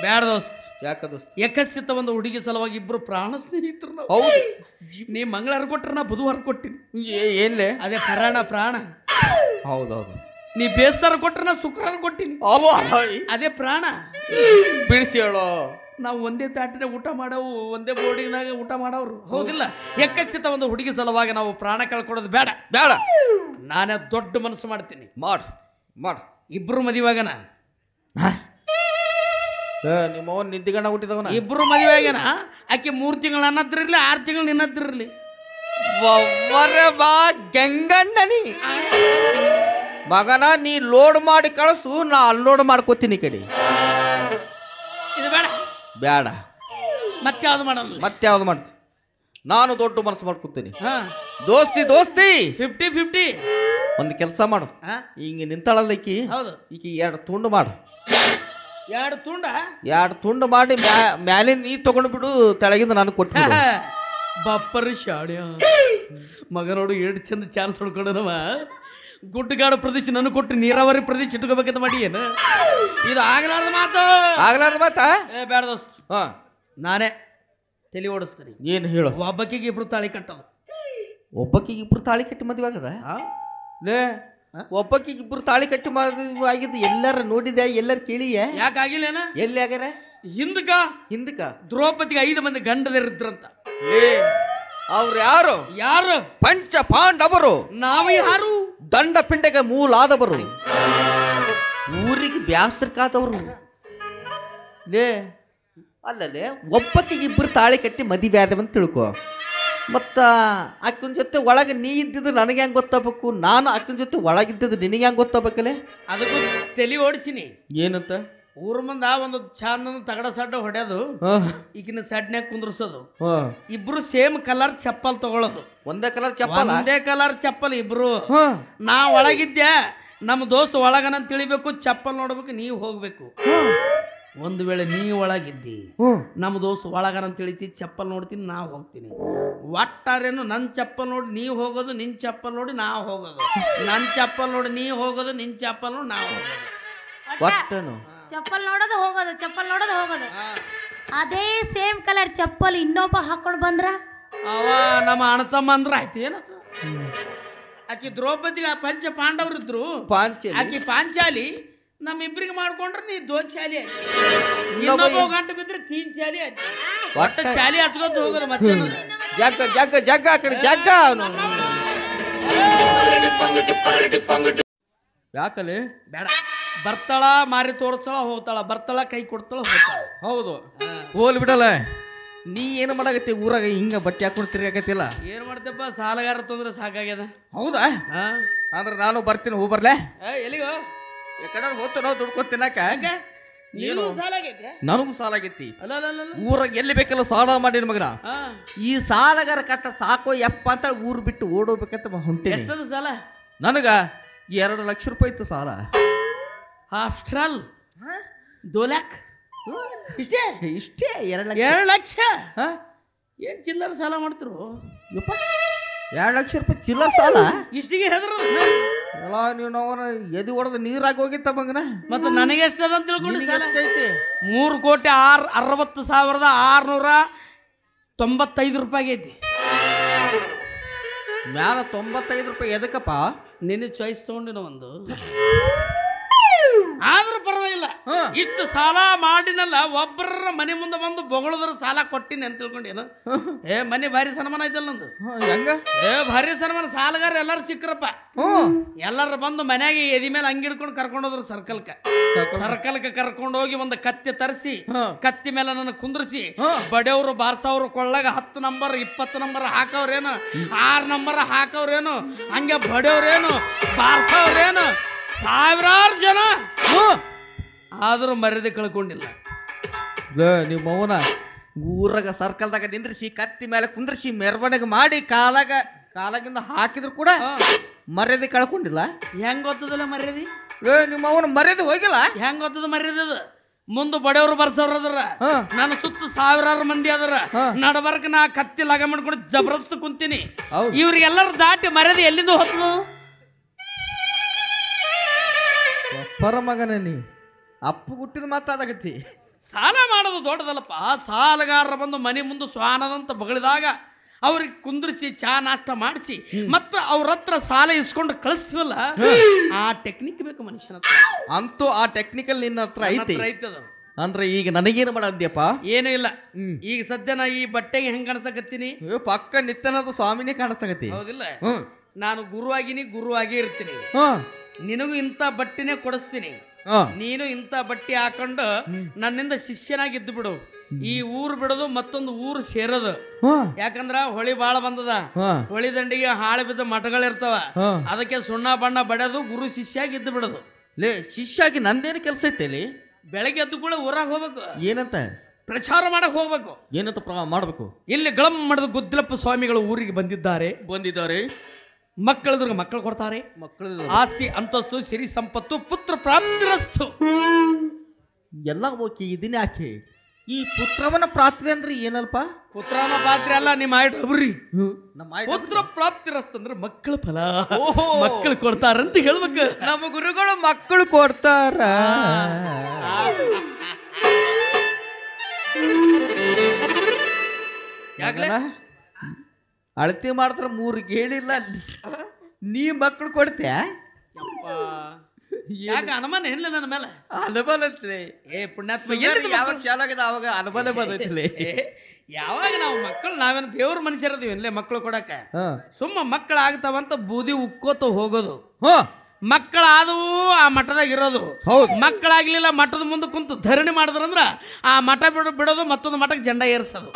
ಬ್ಯಾಡ ದೋಸ್ತ್. ಯಾಕ ದೋಸ್ತ? ಏಕಸ್ಸಿತ ಒಂದು ಹುಡುಗಿ ಸಲುವಾಗಿ ಇಬ್ರು ಪ್ರಾಣ ಸ್ನೇಹಿತರು ನಾವು. ಹೌದು. ನೀ ಮಂಗಳವಾರ ಕೊಟ್ರ ನಾ ಬುಧವಾರ ಕೊಟ್ಟಿನಿ. ಏನ್ಲೆ? ಅದೇ ಪ್ರಾಣ. ಹೌದೌದು. ನೀ ಬೇಸ್ತಾರ ಕೊಟ್ರ ನಾ ಶುಕ್ರವಾರ ಕೊಟ್ಟಿನಿ. ಅದೇ ಪ್ರಾಣ. ಬಿಡಿಸಿ ಹೇಳೋ. ನಾವು ಒಂದೇ ತಾಟಿನ ಊಟ ಮಾಡವು, ಒಂದೇ ಬೋರ್ಡಿನಾಗ ಊಟ ಮಾಡವ್ರು. ಹೌದಿಲ್ಲ? ಏಕಸ್ಸಿತ ಒಂದು ಹುಡುಗಿ ಸಲುವಾಗಿ ನಾವು ಪ್ರಾಣ ಕಳ್ಕೊಡೋದು ಬೇಡ. ನಾನೇ ದೊಡ್ಡ ಮನಸ್ಸು ಮಾಡ್ತೀನಿ. ಮಾಡು. ಇಬ್ರು ಮದುವೆಗನ. ನಿಮ್ಮ ನಿದ್ದಿಗಣ್ಣ ಹುಟ್ಟಿದವನ. ಇಬ್ರು ಮದುವೆಗನ. ಆಕೆ 3 ತಿಂಗಳು ನನ್ನ ಹತ್ರ ಇರ್ಲಿ, 6 ತಿಂಗಳು ನಿನ್ನ ಹತ್ರ ಇರ್ಲಿ. ಬಾ ಗಂಗಣ್ಣನಿ ಮಗನ, ನೀ ಲೋಡ್ ಮಾಡಿ ಕಳಿಸು, ನಾ ಅನ್ಲೋಡ್ ಮಾಡ್ಕೋತೀನಿ ಕಡೆ. ಇದು ಬೇಡ. ಮತ್ತೆ ಯಾವ್ದು ಮಾಡಲ್ಲ. ಮಾಡ್ತೀನಿ. ನಾನು ದೊಡ್ಡ ಮನಸ್ಸು ಮಾಡ್ಕೊತೀನಿ. ದೋಸ್ತಿ 50-50. ಒಂದು ಕೆಲಸ ಮಾಡು. ಹಿಂಗೆ ನಿಂತಾಳಲ್ಲ ಈಕಿ. ಹೌದು. ಈಕಿ 2 ತುಂಡು ಮಾಡು. 2 ತುಂಡು ಮಾಡಿ ಮ್ಯಾಲಿನ ನೀ ತಗೊಂಡು ಬಿಡು, ತೆಳಗಿಂದ ನಾನು ಕೊಟ್ಟು ಬಪ್ಪರು ಶಾಡ್ಯ ಮಗ ನೋಡು. 2 ಚಂದ ಚಾನ್ಸ್ ಹೊಡ್ಕೊಂಡನವ. ಗುಡ್ಡಗಾಡು ಪ್ರದೇಶ ನನಗೆ ಕೊಟ್ಟು ನೀರಾವರಿ ಪ್ರದೇಶ ಇಟ್ಕೋಬೇಕಂತ ಮಾಡಿ ಏನು ಇದು? ಆಗಲಾರ್ದ ಮಾತಾ? ಬೇಡ ದೋಸ್ತ್. ನಾನೇ ತಲೆ ಓಡಿಸ್ತೀನಿ. ಏನು ಹೇಳು? ಒಬ್ಬಕ್ಕಿಗೆ 2 ತಾಳಿ ಕಟ್ಟೋದು. ಒಬ್ಬಕ್ಕಿಗೆ 2 ತಾಳಿ ಕಟ್ಟಿ ಮದುವೆ ಆಗದ? ಒಬ್ಬಕ್ಕಿಗೆ 2 ತಾಳಿ ಕಟ್ಟಿ ಮದುವೆ ಆಗಿದ್ದು ಎಲ್ಲಾರ ನೋಡಿದೆ? ಎಲ್ಲಾರು ಕೇಳಿಯ? ಯಾಕಾಗಿಲ್ಲೇನ? ಎಲ್ಲಿ ಆಗ್ಯಾರ? ಹಿಂದಕ ಹಿಂದಕ್ಕ ದ್ರೌಪದಿಗೆ 5 ಮಂದಿ ಗಂಡದಿರಿದ್ರಂತ. ಅವ್ರು ಯಾರು? ಯಾರು? ಪಂಚ ಪಾಂಡವರು. ನಾವು ಯಾರು? ದಂಡ ಪಿಂಡಗೆ ಮೂಲಾದವರು, ಊರಿಗೆ ಬ್ಯಾಸರ್ಕಾದವರು. ಲೇ ಅಲ್ಲಲೇ ಒಬ್ಬಕ್ಕಿಗೆ ಇಬ್ಬರು ತಾಳಿ ಕಟ್ಟಿ ಮದುವೆ ಆದವಂತ ತಿಳ್ಕೊ. ಮತ್ತು ಅಕ್ಕನ ಜೊತೆ ಒಳಗೆ ನೀ ಇದ್ದಿದ್ದು ನನಗೆ ಹೆಂಗೆ ಗೊತ್ತಾಗಬೇಕು, ನಾನು ಅಕ್ಕನ ಜೊತೆ ಒಳಗಿದ್ದದ್ದು ನಿನಗೆ ಹೆಂಗೆ ಗೊತ್ತಾಗಬೇಕಲ್ಲೇ? ಅದಕ್ಕೂ ತಲೆ ಓಡಿಸಿನಿ. ಏನಂತ? ಊರ ಮುಂದ ಒಂದು ಚಂದ ತಗಡ ಸಡ್ಡ ಹೊಡೆಯೋದು, ಈಗಿನ ಸಡ್ನ್ಯಾಗ ಕುಂದ್ರಸೋದು, ಇಬ್ರು ಸೇಮ್ ಕಲರ್ ಚಪ್ಪಲ್ ತಗೊಳ್ಳೋದು. ಒಂದೇ ಕಲರ್ ಚಪ್ಪಲ್? ಒಂದೇ ಕಲರ್ ಚಪ್ಪಲ್ ಇಬ್ರು. ನಾ ಒಳಗಿದ್ದೆ, ನಮ್ಮ ದೋಸ್ತ್ ಒಳಗನಂತ ತಿಳಿಬೇಕು, ಚಪ್ಪಲ್ ನೋಡ್ಬೇಕು, ನೀವು ಹೋಗ್ಬೇಕು. ಒಂದು ವೇಳೆ ನೀ ಒಳಗಿದ್ದಿ, ನಮ್ಮ ದೋಸ್ತ್ ಒಳಗನಂತ ತಿಳಿತಿ, ಚಪ್ಪಲ್ ನೋಡ್ತೀನಿ, ನಾ ಹೋಗ್ತೀನಿ. ಒಟ್ಟಾರೇನು ನನ್ನ ಚಪ್ಪಲ್ ನೋಡಿ ನೀವು ಹೋಗೋದು, ನಿನ್ನ ಚಪ್ಪಲ್ ನೋಡಿ ನಾ ಹೋಗೋದು, ನನ್ನ ಚಪ್ಪಲ್ ನೋಡಿ ನೀ ಹೋಗೋದು, ನಿನ್ನ ಚಪ್ಪಲ್ ನೋಡಿ ನಾ ಹೋಗೋದು. ಒಟ್ಟನು ಚಪ್ಪಲ್ ನೋಡೋದು ಹೋಗೋದು, ಚಪ್ಪಲ್ ನೋಡೋದು ಹೋಗೋದು. ಅದೇ ಸೇಮ್ ಕಲರ್ ಚಪ್ಪಲ್ ಇನ್ನೊಬ್ಬ ಹಾಕೊಂಡು ಬಂದ್ರ ಅವ ನಮ್ಮ ಅಣ್ಣತಮ್ಮ ಅಂದ್ರ ಆಯ್ತು. ಏನತ್ತ ಆಕಿ ದ್ರೌಪದಿಗೆ ಪಂಚ ಪಾಂಡವರಿದ್ರು, ಆಕಿ ಪಾಂಚಾಲಿ. ನಮ್ಮಿಬ್ರಿಗೆ ಮಾಡ್ಕೊಂಡ್ರೆ ನೀ ದೋಚಾಲಿ ಆಯ್ತು, ಇನ್ನೊಬ್ಬ ಗಂಟು ಬಿದ್ರೆ ತೀನ್ ಚಾಲಿ ಆಯ್ತು. ಒಟ್ಟ ಚಾಲಿ ಹಚ್ಕೊತ ಹೋಗೋದು. ಮತ್ತೆ ಜಗ್ಗ ಜಗ್ಗ ಜಗ್ಗ ಆ ಕಡೆ ಜಗ್ಗ. ಯಾಕಲೆ ಬೇಡ, ಬರ್ತಾಳ ಮಾರಿ ತೋರಿಸ್ತಾಳ ಹೋಗ್ತಾಳ, ಬರ್ತಾಳ ಕೈ ಕೊಡ್ತಾಳ ಹೋಗ್ತಾಳ. ಹೌದು, ಹೋಲ್ ಬಿಡಲ್ಲ. ನೀ ಏನು ಮಾಡಾಕತ್ತಿ ಊರಾಗ ಹಿಂಗ ಬಟ್ಟೆ ಹಾಕೊಂಡು ತಿರ್ಗಾಕತ್ತಿಲ್ಲ? ಏನ್ ಮಾಡ್ತಪ್ಪ, ಸಾಲಗಾರ ತೊಂದ್ರೆ ಸಾಕಾಗ್ಯದ. ಹೌದಾ? ಅಂದ್ರೆ ನಾನು ಬರ್ತೀನಿ, ಹೂ ಬರ್ಲೆ? ಎಲ್ಲಿಗೋ ಯಾಕಡೆ ಹೋಗ್ತು ನಾವು ದುಡ್ಕೊಂಡು ತಿನ್ನಾಕ. ಏನು ಸಾಲ ಆಗೈತೆ? ನನಗೂ ಸಾಲ ಆಗೈತಿ. ಅಲ್ಲ ಊರಾಗ ಎಲ್ಲಿ ಬೇಕಲ್ಲ ಸಾಲ ಮಾಡಿನ ಮಗನ. ಈ ಸಾಲಗಾರ ಕಟ್ಟ ಸಾಕೋ ಯಪ್ಪ ಅಂತ ಊರು ಬಿಟ್ಟು ಓಡೋಗ್ಬೇಕಂತ ಹೊಂಟೇನಿ. ಎಷ್ಟದ ಸಾಲ? ನನಗ 2 ಲಕ್ಷ ರೂಪಾಯಿ ಇತ್ತು ಸಾಲ. ಆಫ್ಟರ್ ಆಲ್ 2 ಲ್ಯಾಕ್ ಇಷ್ಟೇ? 2 ಲಕ್ಷ ಏನ್ ಚಿಲ್ಲರ ಸಾಲ ಮಾಡ್ತಿರು? 2 ಲಕ್ಷ ರೂಪಾಯಿ ಚಿಲ್ಲರ್ ಸಾಲ? ಇಷ್ಟಿಗೆ ಹೆದ್ರ ಎಲ್ಲ ನೀವು ನಾವನ ಎದಿ ಹೊಡೆದು ನೀರಾಗಿ ಹೋಗಿತ್ತ ಮಗನ. ಮತ್ತೆ ನನಗೆ ಎಷ್ಟದ ಅಂತ ತಿಳ್ಕೊಂಡು ಸಾಲ ಐತಿ? 3,60,695 ರೂಪಾಯಿ ಐತಿ. ಮ್ಯಾಲ 95 ರೂಪಾಯಿ ಎದಕ್ಕಪ್ಪ? ನಿನ್ನೆ ಚಾಯ್ಸ್ ತಗೊಂಡಿನ ಒಂದು. ಆದ್ರೂ ಪರವಾಗಿಲ್ಲ, ಇಷ್ಟು ಸಾಲ ಮಾಡಿನಲ್ಲ, ಒಬ್ಬರ ಮನೆ ಮುಂದೆ ಬಂದು ಬೊಗಳದ್ರ ಸಾಲ ಕೊಟ್ಟಿನಿ ಅಂತ ತಿಳ್ಕೊಂಡೇನು? ಮನೆ ಭಾರಿ ಸನ್ಮಾನ ಐತಲ್ಲ ನಂದು. ಹೆಂಗ? ಭಾರಿ ಸನ್ಮಾನ. ಸಾಲಗಾರ ಎಲ್ಲಾರು ಸಿಕ್ಕ್ರಪ್ಪ. ಎಲ್ಲಾರು ಬಂದು ಮನ್ಯಾಗ ಎದಿ ಮೇಲೆ ಅಂಗಿಡ್ಕೊಂಡು ಕರ್ಕೊಂಡೋದ್ರು ಸರ್ಕಲ್ಕ ಕರ್ಕೊಂಡೋಗಿ ಒಂದು ಕತ್ತಿ ತರಿಸಿ, ಕತ್ತಿ ಮೇಲೆ ನನ್ನ ಕುಂದ್ರಿಸಿ, ಬಡೆಯವರು ಬಾರ್ಸವ್ರು ಕೊಳ್ಳಾಗ 10 ನಂಬರ್ 20 ನಂಬರ್ ಹಾಕವ್ರೇನು, 6 ನಂಬರ್ ಹಾಕವ್ರೇನು, ಹಂಗೆ ಬಡೆಯವ್ರೇನು ಬಾರ್ಸವ್ರೇನು, ಸಾವಿರಾರು ಜನ. ಆದ್ರೂ ಮರ್ಯಾದೆ ಕಳ್ಕೊಂಡಿಲ್ಲ. ನಿಮ್ಮ ಮೌನ ಊರಾಗ ಸರ್ಕಲ್ದಾಗ ನಿಂದ್ರಿಸಿ ಕತ್ತಿ ಮೇಲೆ ಕುಂದ್ರಿಸಿ ಮೆರವಣಿಗೆ ಮಾಡಿ ಕಾಲಾಗಿಂದ ಹಾಕಿದ್ರು ಕೂಡ ಮರ್ಯಾದೆ ಕಳ್ಕೊಂಡಿಲ್ಲ. ಹೆಂಗ್ ಗೊತ್ತದಲ್ಲ ಮರ್ಯಾದೆ? ನಿಮ್ಮ ಅವನ ಮರ್ಯಾದೆ ಹೋಗಿಲ್ಲ. ಹೆಂಗ್ ಗೊತ್ತದ ಮರ್ಯಾದೆ? ಅದು ಮುಂದೆ ಬಡೆಯವರು ಬರ್ಸವ್ರ ಅದರ, ನನ್ನ ಸುತ್ತ ಸಾವಿರಾರು ಮಂದಿ ಅದರ, ನಡಬರ್ಕ ನಾ ಕತ್ತಿ ಲಗ ಮಾಡ್ಕೊಂಡು ಜಬರಸ್ತ್ ಕುಂತೀನಿ. ಇವ್ರಿಗೆಲ್ಲರೂ ದಾಟಿ ಮರ್ಯಾದೆ ಎಲ್ಲಿಂದ ಹೋಗ್ತದ? ಪರಮಗನ ನೀ ಅಪ್ಪು ಹುಟ್ಟಿದ ಮಾತಾಡಕತ್ತಿ. ಸಾಲ ಮಾಡೋದು ದೊಡ್ಡದಲ್ಲಪ್ಪ. ಸಾಲಗಾರರ ಬಂದು ಮನೆ ಮುಂದೆ ಸ್ವಾನದಂತ ಬಗಳಿದಾಗ ಅವ್ರಿಗೆ ಕುಂದ್ರಿಸಿ ಚಾ ನಾಷ್ಟ ಮಾಡಿಸಿ ಮತ್ತ ಅವ್ರ ಹತ್ರ ಸಾಲ ಇಸ್ಕೊಂಡು ಕಳಿಸ್ತೀವಲ್ಲ, ಆ ಟೆಕ್ನಿಕ್ ಬೇಕು ಮನುಷ್ಯನ ಹತ್ರ. ಅಂತೂ ಆ ಟೆಕ್ನಿಕಲ್ ನಿನ್ನ ಹತ್ರ ಐತಿ. ಅಂದ್ರೆ ಈಗ ನನಗೇನು ಮಾಡಂದ್ಯಪ್ಪ? ಏನೂ ಇಲ್ಲ. ಈಗ ಸದ್ಯ ನಾ ಈ ಬಟ್ಟೆಗೆ ಹೆಂಗ್ ಕಾಣಿಸಕತ್ತೀನಿ? ಪಕ್ಕ ನಿತ್ಯನದ ಸ್ವಾಮಿನೇ ಕಾಣಿಸಕತ್ತಿ. ಹೌದಿಲ್ಲ? ನಾನು ಗುರುವಾಗೇ ಇರ್ತೀನಿ. ನಿನಗೂ ಇಂಥ ಬಟ್ಟೆನೇ ಕೊಡಿಸ್ತೀನಿ, ನೀನು ಇಂಥ ಬಟ್ಟೆ ಹಾಕೊಂಡು ನನ್ನಿಂದ ಶಿಷ್ಯನಾಗಿದ್ದು ಬಿಡು. ಈ ಊರು ಬಿಡೋದು ಮತ್ತೊಂದು ಊರು ಸೇರೋದು. ಯಾಕಂದ್ರ ಹೊಳಿ ಬಾಳ ಬಂದದ, ಹೊಳಿ ದಂಡಿಗೆ ಹಾಳು ಬಿದ್ದ ಮಠಗಳಿರ್ತಾವ, ಅದಕ್ಕೆ ಸುಣ್ಣ ಬಣ್ಣ ಬಡಿಯೋದು, ಗುರು ಶಿಷ್ಯಾಗಿದ್ದು ಬಿಡೋದು. ಲೇ ಶಿಷ್ಯಾಗಿ ನಂದೇನು ಕೆಲಸ ಐತೆ? ಬೆಳಗ್ಗೆ ಎದ್ದು ಕೂಡ ಊರಾಗ ಹೋಗ್ಬೇಕು. ಏನಂತ ಪ್ರಚಾರ ಮಾಡಕ್ ಹೋಗ್ಬೇಕು. ಏನಂತ ಮಾಡ್ಬೇಕು? ಇಲ್ಲಿ ಗಳಂ ಮಾಡಿದ ಗುದ್ದಲಪ್ಪ ಸ್ವಾಮಿಗಳು ಊರಿಗೆ ಬಂದಿದ್ದಾರೆ. ಮಕ್ಕಳದ್ರ ಮಕ್ಕಳು ಕೊಡ್ತಾರೆ, ಆಸ್ತಿ ಅಂತಸ್ತು ಸಿರಿ ಸಂಪತ್ತು ಪುತ್ರ ಪ್ರಾಪ್ತಿರಸ್ತು ಎಲ್ಲ ಓಕೆ. ಇದನ್ನೇ ಯಾಕೆ ಈ ಪುತ್ರವನ ಪ್ರಾಪ್ತಿ ಅಂದ್ರೆ ಏನಲ್ಪ? ಪುತ್ರನ ಪಾತ್ರೆ ಅಲ್ಲ, ನಿಮ್ಮ ಆಯ್ಡ್ರಿ ಪುತ್ರ ಪ್ರಾಪ್ತಿರಸ್ತು ಅಂದ್ರೆ ಮಕ್ಕಳ ಫಲ. ಮಕ್ಕಳು ಕೊಡ್ತಾರಂತ ಹೇಳ್ಬೇಕು. ನಮ್ಮ ಗುರುಗಳು ಮಕ್ಕಳು ಕೊಡ್ತಾರ. ಯಾಕಲ ಅಳತೆ ಮಾಡ್ತಾರ 3 ಹೇಳಿಲ್ಲ, ನೀ ಮಕ್ಕಳು ಕೊಡ್ತೀಯ? ಯಾಕೆ ಅನುಮಾನ ಇಲ್ಲ ನನ್ನ ಮೇಲೆ? ಅನುಬಲತ್ಲೆ ಏ ಪುಣ್ಯಾತ್ಮ, ಸುಗರ್ ಎಲ್ಲಿಂದ ಯಾವಾಗ ಮಕ್ಕಳು? ಚಾಲು ಆಗದ ಅವಾಗ ಅನುಬಲ ಬಂದೈತ್ಲೆ. ಏ, ಯಾವಾಗ ನಾವು ಮಕ್ಕಳು ನಾವೇನು ದೇವ್ರ ಮನುಷ್ಯರದೀವಿ ಇಲ್ಲೇ ಮಕ್ಕಳು ಕೊಡಕ ಸುಮ್ಮ ಮಕ್ಕಳಾಗ್ತಾವಂತ ಬೂದಿ ಉಕ್ಕೋತ ಹೋಗೋದು. ಮಕ್ಕಳಾದವು ಆ ಮಠದಾಗ ಇರೋದು. ಹೌದು. ಮಕ್ಕಳಾಗ್ಲಿಲ್ಲ ಮಠದ ಮುಂದೆ ಕುಂತು ಧರಣಿ ಮಾಡಿದ್ರಂದ್ರ ಆ ಮಠ ಬಿಡೋದು ಮತ್ತೊಂದು ಮಠಕ್ಕೆ ಜೆಂಡ ಏರ್ಸೋದು.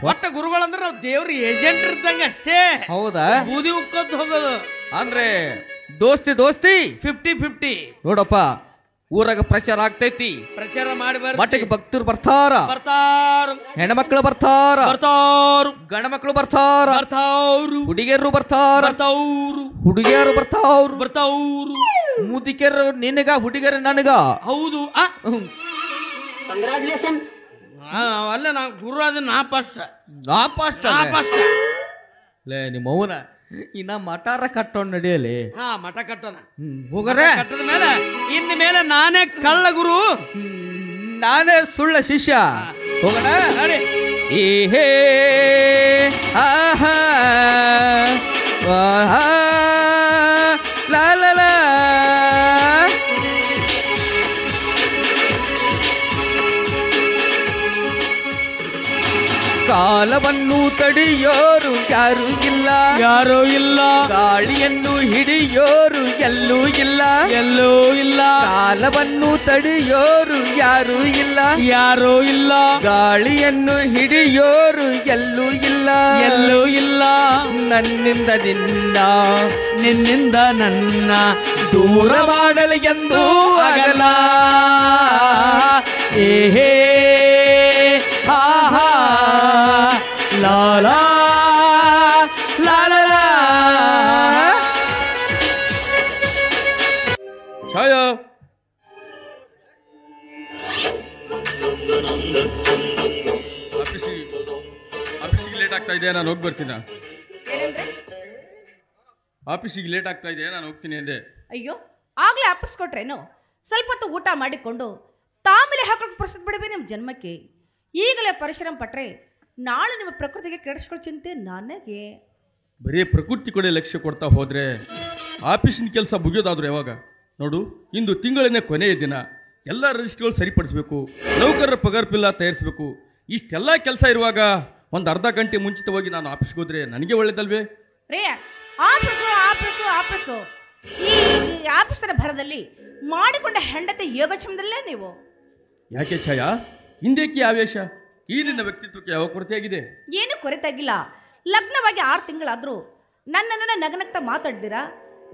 ಒಟ್ಟ ಗುರುಗಳಂದ್ರೆ ನಾವು ದೇವ್ರ ಏಜೆಂಟ್ ಇರ್ದಂಗ ಅಷ್ಟೇ. ಹೌದಾ? ಬೂದಿ ಉಕ್ಕೋತ ಹೋಗೋದು ಅಂದ್ರೆ ದೋಸ್ತಿ 50-50 ನೋಡಪ್ಪ, ಊರಾಗ ಪ್ರಚಾರ ಆಗ್ತೈತಿ, ಪ್ರಚಾರ ಮಾಡಿ ಮಟ್ಟಿಗೆ ಭಕ್ತರು ಬರ್ತಾರ, ಹೆಣ್ಮಕ್ಳು ಬರ್ತಾರ, ಗಂಡ ಮಕ್ಳು ಬರ್ತಾರ, ಹುಡುಗಿಯರು ಬರ್ತಾರ, ಹುಡುಗಿಯರು ಬರ್ತಾವ್ರು, ಮುದುಕಿಯರು ನಿನಗ, ಹುಡುಗಿಯರು ನನಗ. ಹೌದು. ಅಲ್ಲ ನಾ ಗುರು ಅದ ನಾ ಫಸ್ಟ್ ಲೇ ನಿಮ್ಮ ಅವನ ಇನ್ನ ಮಠಾರ ಕಟ್ಟೋಣ ನಡೆಯಲಿ. ಮಠ ಕಟ್ಟೋಣ ಹೋಗರೆ. ಕಟ್ಟದ ಮೇಲೆ ಇನ್ನ ಮೇಲೆ ನಾನೇ ಕಳ್ಳ ಗುರು, ನಾನೇ ಸುಳ್ಳ ಶಿಷ್ಯ. ಹೋಗೋಣ. ಏಹೇ ಆಹಾ ವಾಹಾ ಲಾ ಲಾ ಲಾ. ಕಾಲವನ್ನು ತಡೆಯೋರು ಯಾರು ಇಲ್ಲ, ಗಾಳಿಯನ್ನು ಹಿಡಿಯೋರು ಎಲ್ಲೂ ಇಲ್ಲ, ಕಾಲವನ್ನು ತಡೆಯೋರು ಯಾರು ಇಲ್ಲ, ಗಾಳಿಯನ್ನು ಹಿಡಿಯೋರು ಎಲ್ಲೂ ಇಲ್ಲ, ನನ್ನಿಂದ ನಿನ್ನಿಂದ ನನ್ನ ದೂರ ಮಾಡಲು ಎಂದು ಆಗಲ್ಲ. ಏಹೇ ಆಹಾ ಲಾ ಲಾ ಲಾ ಲಾ ಲಾ. ಛಾಯಾ, ಆಫೀಸಿಗೆ ಲೇಟ್ ಆಗ್ತಾ ಇದೆ, ನಾನು ಹೋಗಿ ಬರ್ತೀನ. ಆಫೀಸಿಗೆ ಲೇಟ್ ಆಗ್ತಾ ಇದೆ, ನಾನು ಹೋಗ್ತೀನಿ ಅಂದೆ. ಅಯ್ಯೋ, ಆಗ್ಲೇ ಆಫೀಸ್ ಕೊಟ್ರೇನು? ಸ್ವಲ್ಪ ಹೊತ್ತು ಊಟ ಮಾಡಿಕೊಂಡು ತಾಮೇಲೆ ಹಾಕೋಕೆ ಪುರ್ಸತ್ ಬಿಡಬೇ ನಿಮ್ಮ ಜನ್ಮಕ್ಕೆ. ಈಗಲೇ ಪರಿಶ್ರಮ ಪಟ್ರೆ ನಾಳೆ ನಿಮ್ಮ ಪ್ರಕೃತಿಗೆ ಕೆಡಿಸ್ಕೊಳ್ಳೋ ಚಿಂತೆ ನನಗೆ. ಬರೀ ಪ್ರಕೃತಿ ಕಡೆ ಲಕ್ಷ್ಯ ಕೊಡ್ತಾ ಹೋದ್ರೆ ಆಫೀಸಿನ ಕೆಲಸ ಮುಗಿಯೋದಾದ್ರು ಯಾವಾಗ? ನೋಡು, ಇಂದು ತಿಂಗಳಿನ ಕೊನೆಯ ದಿನ, ಎಲ್ಲ ರಿಜಿಸ್ಟ್ಗಳು ಸರಿಪಡಿಸಬೇಕು, ನೌಕರರ ಪಗಾರ ಬಿಲ್ಲ ತಯಾರಿಸಬೇಕು. ಇಷ್ಟೆಲ್ಲ ಕೆಲಸ ಇರುವಾಗ ಒಂದು ಅರ್ಧ ಗಂಟೆ ಮುಂಚಿತವಾಗಿ ನಾನು ಆಫೀಸ್ಗೆ ಹೋದ್ರೆ ನನಗೆ ಒಳ್ಳೇದಲ್ವೇ? ರೇ, ಆಫೀಸು ಈ ಆಫೀಸರ ಭರದಲ್ಲಿ ಮಾಡಿಕೊಂಡ ಹೆಂಡತಿ ಯೋಗಕ್ಷೇಮದಲ್ಲೇ ನೀವು. ಯಾಕೆ ಛಾಯಾ, ಹಿಂದೇಕಿ ಆವೇಶ? ಈ ನಿನ್ನ ವ್ಯಕ್ತಿತ್ವಕ್ಕೆ ಯಾವ ಕೊರತೆಯಾಗಿದೆ? ಏನು ಕೊರತೆಯಾಗಿಲ್ಲ. ಲಗ್ನವಾಗಿ 6 ತಿಂಗಳಾದರೂ ನನ್ನನ್ನು ನಗನಗ್ತಾ ಮಾತಾಡ್ತೀರಾ?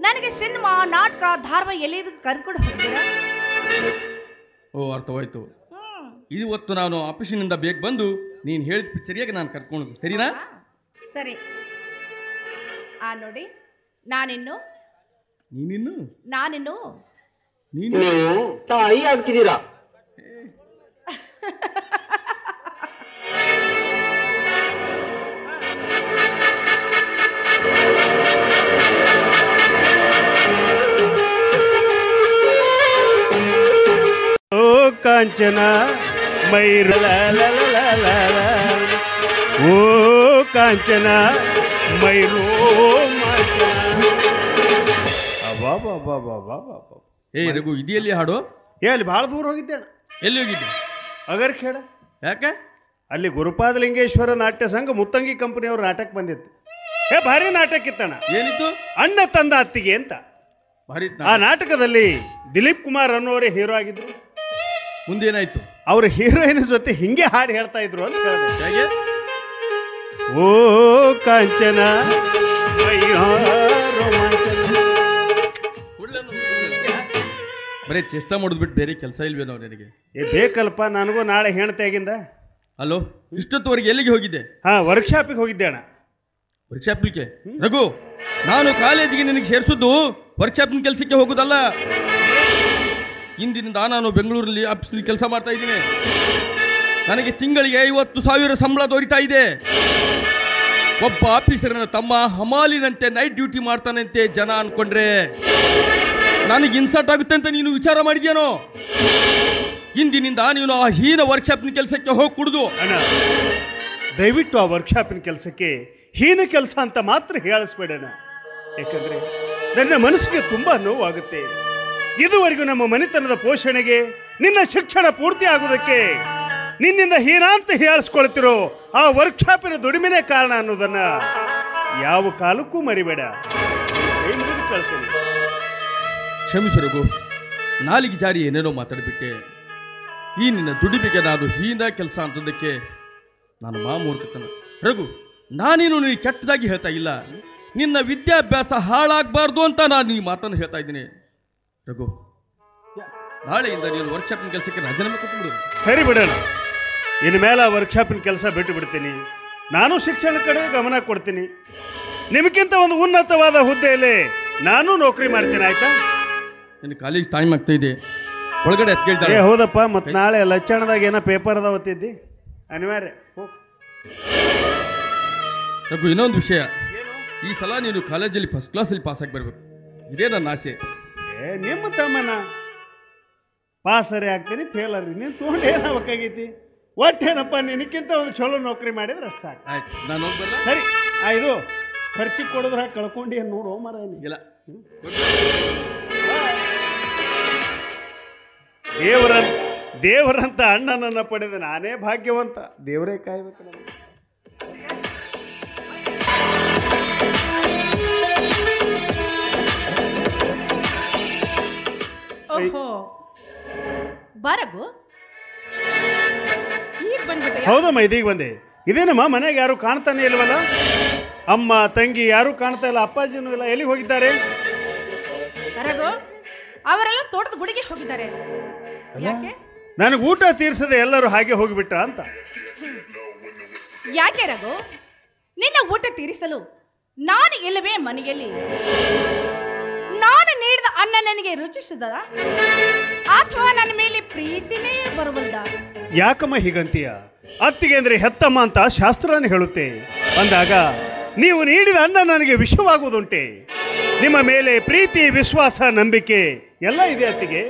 ನನಗೆ ಸಿನಿಮಾ, ನಾಟಕ, ಧಾರಾವಾಹಿ ಎಲ್ಲಿಗೆ ಕರ್ಕೊಂಡು ಹೋಗ್ತೀರಾ? ಓ, ಅರ್ಥವಾಯ್ತು. ಇವತ್ತು ನಾನು ಆಫೀಸಿನಿಂದ ಬೇಗ ಬಂದು ನೀನು ಹೇಳಿದ ಪಿಕ್ಚರಿಯಾಗಿ ನಾನು ಕರ್ಕೊಂಡು, ಸರಿನಾ? ಸರಿ. ನೋಡಿ, ನಾನಿನ್ನು ತಾಯಿ ಆಗ್ತಿದ್ದೀರಾ? ಓ ಕಾಂಚನ ಮೈರು ಓ ಕಾಂಚನ ಮೈರೋ ಏ ರಘು, ಇದೆಯಲ್ಲಿ ಹಾಡು? ಅಲ್ಲಿ ಭಾಳ ದೂರ ಹೋಗಿದ್ದೆ. ಎಲ್ಲಿ ಹೋಗಿದ್ದೆ? ಅಗರ್ಖೇಡ. ಯಾಕೆ? ಅಲ್ಲಿ ಗುರುಪಾದಲಿಂಗೇಶ್ವರ ನಾಟ್ಯ ಸಂಘ ಮುತ್ತಂಗಿ ಕಂಪನಿಯವ್ರ ನಾಟಕ ಬಂದಿತ್ತು. ಭಾರಿ ನಾಟಕ ಇತ್ತಣ್ಣ. ಏನಿತ್ತು? ಅಣ್ಣ ತಂದ ಅತ್ತಿಗೆ ಅಂತ. ಆ ನಾಟಕದಲ್ಲಿ ದಿಲೀಪ್ ಕುಮಾರ್ ಅನ್ನೋರೇ ಹೀರೋ ಆಗಿದ್ರು. ಮುಂದೇನಾಯ್ತು? ಅವ್ರ ಹೀರೋಯಿನ್ ಜೊತೆ ಹಿಂಗೆ ಹಾಡು ಹೇಳ್ತಾ ಇದ್ರು ಅಂತ ಹೇಳಿದೆ. ಓ ಕಾಂಚನ ಬರೀ ಚೇಷ್ಟ ಮಾಡಿದ್ಬಿಟ್ಟು ಬೇರೆ ಕೆಲಸ ಇಲ್ವೇನೋ ನನಗೆ? ಬೇಕಲ್ಪ, ನನಗೂ ನಾಳೆ ಹೆಣ್ತೆ ಆಗಿಂದ. ಅಲೋ, ಇಷ್ಟೊತ್ತವರೆಗೆ ಎಲ್ಲಿಗೆ ಹೋಗಿದ್ದೆ? ವರ್ಕ್ಶಾಪಿಗೆ ಹೋಗಿದ್ದೆ ಅಣ್ಣ. ವರ್ಕ್ಶಾಪ್ಲಿಕ್ಕೆ? ರಘು, ನಾನು ಕಾಲೇಜಿಗೆ ನಿನಗೆ ಸೇರಿಸಿದ್ದು ವರ್ಕ್ಶಾಪ್ನ ಕೆಲಸಕ್ಕೆ ಹೋಗೋದಲ್ಲ. ಇಂದಿನಿಂದ ನಾನು ಬೆಂಗಳೂರಲ್ಲಿ ಆಫೀಸಲ್ಲಿ ಕೆಲಸ ಮಾಡ್ತಾ ಇದ್ದೀನಿ. ನನಗೆ ತಿಂಗಳಿಗೆ 50,000 ಸಂಬಳ ದೊರೀತಾ ಇದೆ. ಒಬ್ಬ ಆಫೀಸರ್ನ ತಮ್ಮ ಹಮಾಲಿನಂತೆ ನೈಟ್ ಡ್ಯೂಟಿ ಮಾಡ್ತಾನಂತೆ ಜನ ಅನ್ಕೊಂಡ್ರೆ ನನಗೆ ಇನ್ಸರ್ಟ್ ಆಗುತ್ತೆ ಅಂತ ನೀನು ವಿಚಾರ ಮಾಡಿದ್ಯಾನೋ? ಇಂದಿನಿಂದ ನೀನು ಆ ಹೀನ ವರ್ಕ್ಶಾಪ್ನ ಕೆಲಸಕ್ಕೆ ಹೋಗಿ ಕುಡಿದು. ದಯವಿಟ್ಟು ಆ ವರ್ಕ್ಶಾಪಿನ ಕೆಲಸಕ್ಕೆ ಹೀನ ಕೆಲಸ ಅಂತ ಮಾತ್ರ ಹೇಳಿಸ್ಬೇಡಣ. ಯಾಕಂದ್ರೆ ನನ್ನ ಮನಸ್ಸಿಗೆ ತುಂಬಾ ನೋವಾಗುತ್ತೆ. ಇದುವರೆಗೂ ನಮ್ಮ ಮನೆತನದ ಪೋಷಣೆಗೆ ನಿನ್ನ ಶಿಕ್ಷಣ ಪೂರ್ತಿ ಆಗುವುದಕ್ಕೆ ನಿನ್ನಿಂದ ಹೀನಾಂತ ಹೀಯಾಳಿಸ್ಕೊಳ್ತಿರೋ ಆ ವರ್ಕ್ಶಾಪಿನ ದುಡಿಮೆನೇ ಕಾರಣ ಅನ್ನೋದನ್ನ ಯಾವ ಕಾಲಕ್ಕೂ ಮರಿಬೇಡ. ಕೈ ಮುಗಿದು ಕೇಳ್ತೇನೆ. ಕ್ಷಮಿಸು ರಘು, ನಾಲಿಗೆ ಜಾರಿ ಏನೇನೋ ಮಾತಾಡಿಬಿಟ್ಟೆ. ಈ ನಿನ್ನ ದುಡಿಮೆಗೆ ನಾನು ಹೀನ ಕೆಲಸ ಅಂತದಕ್ಕೆ ನಾನು ಮೂರ್ಖತನ. ರಘು, ನಾನೇನು ನೀನು ಕೆಟ್ಟದಾಗಿ ಹೇಳ್ತಾ ಇಲ್ಲ. ನಿನ್ನ ವಿದ್ಯಾಭ್ಯಾಸ ಹಾಳಾಗಬಾರ್ದು ಅಂತ ನಾನು ಈ ಮಾತನ್ನು ಹೇಳ್ತಾ ಇದ್ದೀನಿ. ರಘು, ನಾಳೆಯಿಂದ ನೀನು ವರ್ಕ್ಶಾಪಿನ ಕೆಲಸಕ್ಕೆ ರಾಜೀನಾಮೆ ಕೊಟ್ಟುಬಿಡು. ಸರಿ ಬಿಡೋಣ. ಇನ್ನು ಮೇಲೆ ವರ್ಕ್ಶಾಪಿನ ಕೆಲಸ ಬಿಟ್ಟು ಬಿಡ್ತೀನಿ. ನಾನು ಶಿಕ್ಷಣ ಕಡೆ ಗಮನ ಕೊಡ್ತೀನಿ. ನಿಮಗಿಂತ ಒಂದು ಉನ್ನತವಾದ ಹುದ್ದೆಯಲ್ಲಿ ನಾನು ನೌಕರಿ ಮಾಡ್ತೀನಿ, ಆಯ್ತಾ? ನಿನ್ನ ಕಾಲೇಜ್ ಟೈಮ್ ಆಗ್ತಾ ಇದೆ, ಒಳಗಡೆ ಎತ್ ಕೇಳ್ತಾಳೆ. ಹೌದಪ್ಪ, ಮತ್ತು ನಾಳೆ ಲಕ್ಷಣದಾಗ ಏನೋ ಪೇಪರ್ ಅದ ಓದ್ತಿದ್ದಿ, ಅನಿವಾರ್ಯ. ರಘು, ಇನ್ನೊಂದು ವಿಷಯ, ಈ ಸಲ ನೀನು ಕಾಲೇಜಲ್ಲಿ ಫಸ್ಟ್ ಕ್ಲಾಸಲ್ಲಿ ಪಾಸ್ ಆಗಿ ಬರಬೇಕು. ಇದೇ ನನ್ನ ಆಸೆ. ನಿಮ್ಮ ತಮ್ಮನ ಪಾಸರಿ ಆಗ್ತೀನಿ, ಫೇಲರಿ ನೀನು ತೊಗೊಂಡು ಏನಾಗಬೇಕಾಗೈತಿ? ಒಟ್ಟೇನಪ್ಪ, ನಿನಕ್ಕಿಂತ ಒಂದು ಚಲೋ ನೌಕರಿ ಮಾಡಿದ್ರೆ ಅಷ್ಟು ಸಾಕು. ಆಯ್ತು, ನಾನು ಹೋಗ್ಬಲ್ಲ. ಸರಿ, ಇದು ಖರ್ಚಿಗೆ ಕೊಡೋದ್ರ ಕಳ್ಕೊಂಡು ಏನು ನೋಡು ಮರ ಇಲ್ಲ. ದೇವರಂತ ಅಣ್ಣನನ್ನು ಪಡೆದ ನಾನೇ ಭಾಗ್ಯವಂತ. ದೇವರೇ ಕಾಯ್ಬೇಕು ನಮಗೆ. ಓಹೋ, ಬರಗು ಈಗ ಬಂದ್ಬಿಟ್ಟೆ. ಹೌದಮ್ಮ, ಇದೀಗ ಬಂದೆ. ಇದೇನಮ್ಮ, ಮನೆಗೆ ಯಾರು ಕಾಣ್ತಾನೆ ಇಲ್ವಲ್ಲ? ಅಮ್ಮ ತಂಗಿ ಯಾರು ಕಾಣ್ತಾ ಇಲ್ಲ, ಅಪ್ಪಾಜಿನೂ ಇಲ್ಲ. ಎಲ್ಲಿಗೆ ಹೋಗಿದ್ದಾರೆ? ರಘು, ಅವರೆಲ್ಲ ತೋಟದ ಗುಡಿಗೆ ಹೋಗಿದ್ದಾರೆ. ಯಾಕೆ? ನನಗೆ ಊಟ ತೀರ್ಸದೆ ಎಲ್ಲರೂ ಹಾಗೆ ಹೋಗಿಬಿಟ್ರ ಅಂತ. ಯಾಕೆ ರಘು? ನಿನ್ನ ಊಟ ತೀರಿಸಲು ನಾನು ಇಲ್ಲವೇ ಮನೆಯಲ್ಲಿ? ನಾನು ನೀಡಿದ ಅನ್ನ ನನಗೆ ರುಚಿಸಿದ ಅಥವಾ ನನ್ನ ಮೇಲೆ ಪ್ರೀತಿನೇ ಬರುವುದ? ಯಾಕಮ್ಮ ಹೀಗಂತೀಯ? ಅತ್ತಿಗೆ ಅಂದ್ರೆ ಹೆತ್ತಮ್ಮ ಅಂತ ಶಾಸ್ತ್ರನೇ ಹೇಳುತ್ತೆ. ಅಂದಾಗ ನೀವು ನೀಡಿದ ಅನ್ನ ನನಗೆ ವಿಷವಾಗುವುದುಂಟೆ. ನಿಮ್ಮ ಮೇಲೆ ಪ್ರೀತಿ, ವಿಶ್ವಾಸ, ನಂಬಿಕೆ ಎಲ್ಲ ಇದೆ ಅತ್ತಿಗೆ.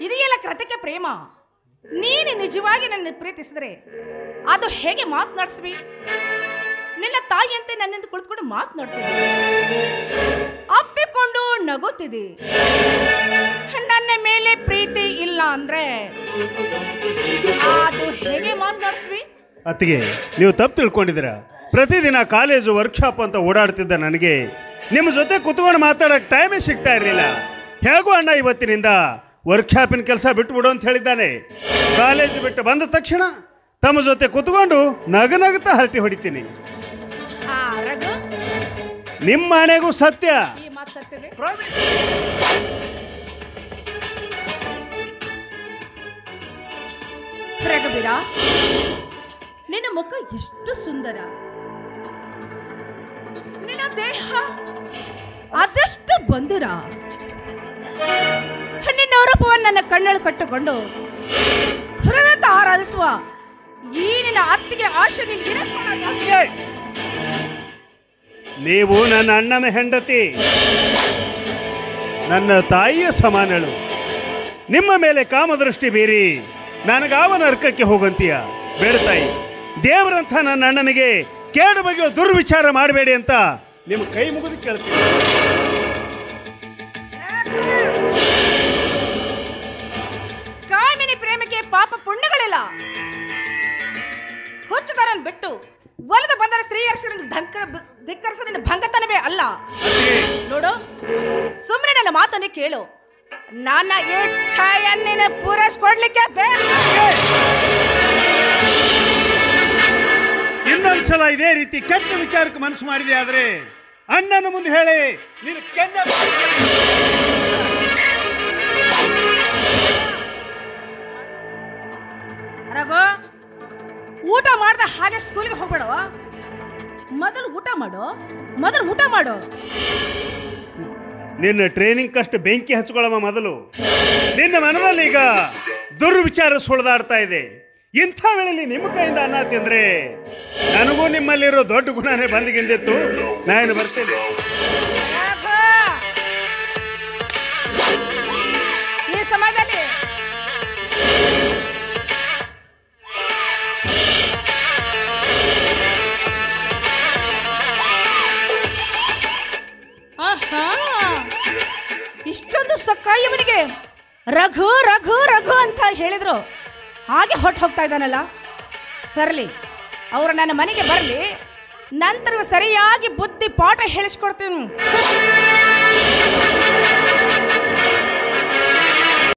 ಇದೆಲ್ಲ ಕೃತಕ ಪ್ರೇಮ. ನೀನು ನಿಜವಾಗಿ ನನ್ನ ಪ್ರೀತಿಸಿದ್ರೆ ಅದು ಹೇಗೆ ಮಾತನಾಡಿಸ್ವಿ? ನಿನ್ನ ತಾಯಿಯಂತೆ ನನ್ನಿಂದ ಕುಳಿತುಕೊಂಡು ಮಾತನಾಡ್ತಿದ್ದೆ, ಅಪ್ಪಿಕೊಂಡು ನಗುತ್ತಿದೆ. ನನ್ನ ಮೇಲೆ ಪ್ರೀತಿ ಇಲ್ಲ ಅಂದ್ರೆ ಅದು ಹೇಗೆ ಮಾತನಾಡಿಸ್ವಿ? ಅತ್ತಿಗೆ, ನೀವು ತಪ್ಪು ತಿಳ್ಕೊಂಡಿದ್ದೀರ. ಪ್ರತಿದಿನ ಕಾಲೇಜು ವರ್ಕ್ಶಾಪ್ ಅಂತ ಓಡಾಡ್ತಿದ್ದ ನನಗೆ ನಿಮ್ಮ ಜೊತೆ ಕುತ್ಕೊಂಡು ಮಾತಾಡೋಕೆ ಟೈಮೇ ಸಿಗ್ತಾ ಇರಲಿಲ್ಲ. ಹೇಗೂ ಅಣ್ಣ ಇವತ್ತಿನಿಂದ ವರ್ಕ್ಶಾಪಿನ ಕೆಲಸ ಬಿಟ್ಬಿಡು ಅಂತ ಹೇಳಿದ್ದಾನೆ. ಕಾಲೇಜ್ ಬಿಟ್ಟು ಬಂದ ತಕ್ಷಣ ತಮ್ಮ ಜೊತೆ ಕುತ್ಕೊಂಡು ನಗನಗುತ್ತಾ ಹರಟಿ ಹೊಡಿತೀನಿ. ನಿಮ್ಮ ಹಣೆಗೂ ಸತ್ಯ. ಈ ಮಾತು ಸತ್ಯವೇ? ರಘುವೀರ, ನಿನ್ನ ಮುಖ ಎಷ್ಟು ಸುಂದರ, ನಿನ್ನ ದೇಹ ಅದೆಷ್ಟು ಬಂಧುರ. ನಿನ್ನ ರೂಪವನ್ನು ನನ್ನ ಕಣ್ಣಲ್ಲಿ ಕಟ್ಟಿಕೊಂಡು ಹೃದಯ ಆರಾಧಿಸುವ ಈ ನಿನ್ನ ಅತ್ತಿಗೆ ಆಶೆ ನಿನಗೆ. ನೀವು ನನ್ನ ಅಣ್ಣನ ಹೆಂಡತಿ, ನನ್ನ ತಾಯಿಯ ಸಮಾನಳು. ನಿಮ್ಮ ಮೇಲೆ ಕಾಮದೃಷ್ಟಿ ಬೀರಿ ನನಗಾವ ನರಕಕ್ಕೆ ಹೋಗಂತೀಯ? ಬೇಡ ತಾಯಿ, ದೇವರಂಥ ನನ್ನ ಅಣ್ಣನಿಗೆ ಕೇಡು ಬಗೆಯೋ ದುರ್ವಿಚಾರ ಮಾಡಬೇಡಿ ಅಂತ ನಿಮ್ಮ ಕೈ ಮುಗಿದು ಕೇಳ್ತೀನಿ. ಕಾಮಿನಿ ಪ್ರೇಮಕ್ಕೆ ಪಾಪ ಪುಣ್ಯಗಳಿಲ್ಲ. ಹುಚ್ಚುದಾರನ್ ಬಿಟ್ಟು ಒಲಿದು ಬಂದರೆ ಧಿಕ್ಕರಿಸಿದ ಭಂಗತನವೇ ಅಲ್ಲ. ನೋಡು, ಸುಮ್ಮನೆ ನನ್ನ ಮಾತನ್ನೇ ಕೇಳು. ನನ್ನ ಇಚ್ಛೆಯನ್ನೇ ಪೂರೈಸಿಕೊಡ್ಲಿಕ್ಕೆ ಇನ್ನೊಂದ್ಸಲ ಇದೇ ರೀತಿ ಕೆಟ್ಟ ವಿಚಾರಕ್ಕೆ ಮನಸ್ಸು ಮಾಡಿದೆ ಆದ್ರೆ ಅಣ್ಣನ ಮುಂದೆ ಹೇಳಿ ನೀನು ಕೆಂಡ. ರಘು, ಊಟ ಮಾಡ್ದ ಹಾಗೆ ಸ್ಕೂಲ್ಗೆ ಹೋಗ್ಬೇಡವ. ಮೊದಲು ಊಟ ಮಾಡು. ನಿನ್ನ ಟ್ರೈನಿಂಗ್ ಕಷ್ಟ ಬೆಂಕಿ ಹಚ್ಕೊಳ್ಳಮ್ಮ ಮೊದಲು. ನಿನ್ನ ಮನದಲ್ಲಿ ಈಗ ದುರ್ವಿಚಾರ ಸುಳಿದಾಡ್ತಾ ಇದೆ. ಇಂಥ ವೇಳೆಯಲ್ಲಿ ನಿಮ್ಮ ಕೈಯಿಂದ ಅನ್ನ ತಿಂದ್ರೆ ನನಗೂ ನಿಮ್ಮಲ್ಲಿರೋ ದೊಡ್ಡ ಗುಣನೇ ಬಂದಿಗಿಂದಿತ್ತು. ನಾನು ಬರ್ತೇನೆ. ಈ ಸಮಯದಲ್ಲಿ ಇವನಿಗೆ ರಘು ರಘು ರಘು ಅಂತ ಹೇಳಿದ್ರು ಹಾಗೆ ಹೋಗ್ತಾ ಇದ್ದಾನಲ್ಲ. ಸರಲಿ, ಅವರು ನನ್ನ ಮನೆಗೆ ಬರಲಿ, ನಂತರ ಸರಿಯಾಗಿ ಬುದ್ಧಿ ಪಾಠ ಹೇಳಿಸ್ಕೊಡ್ತೀನಿ.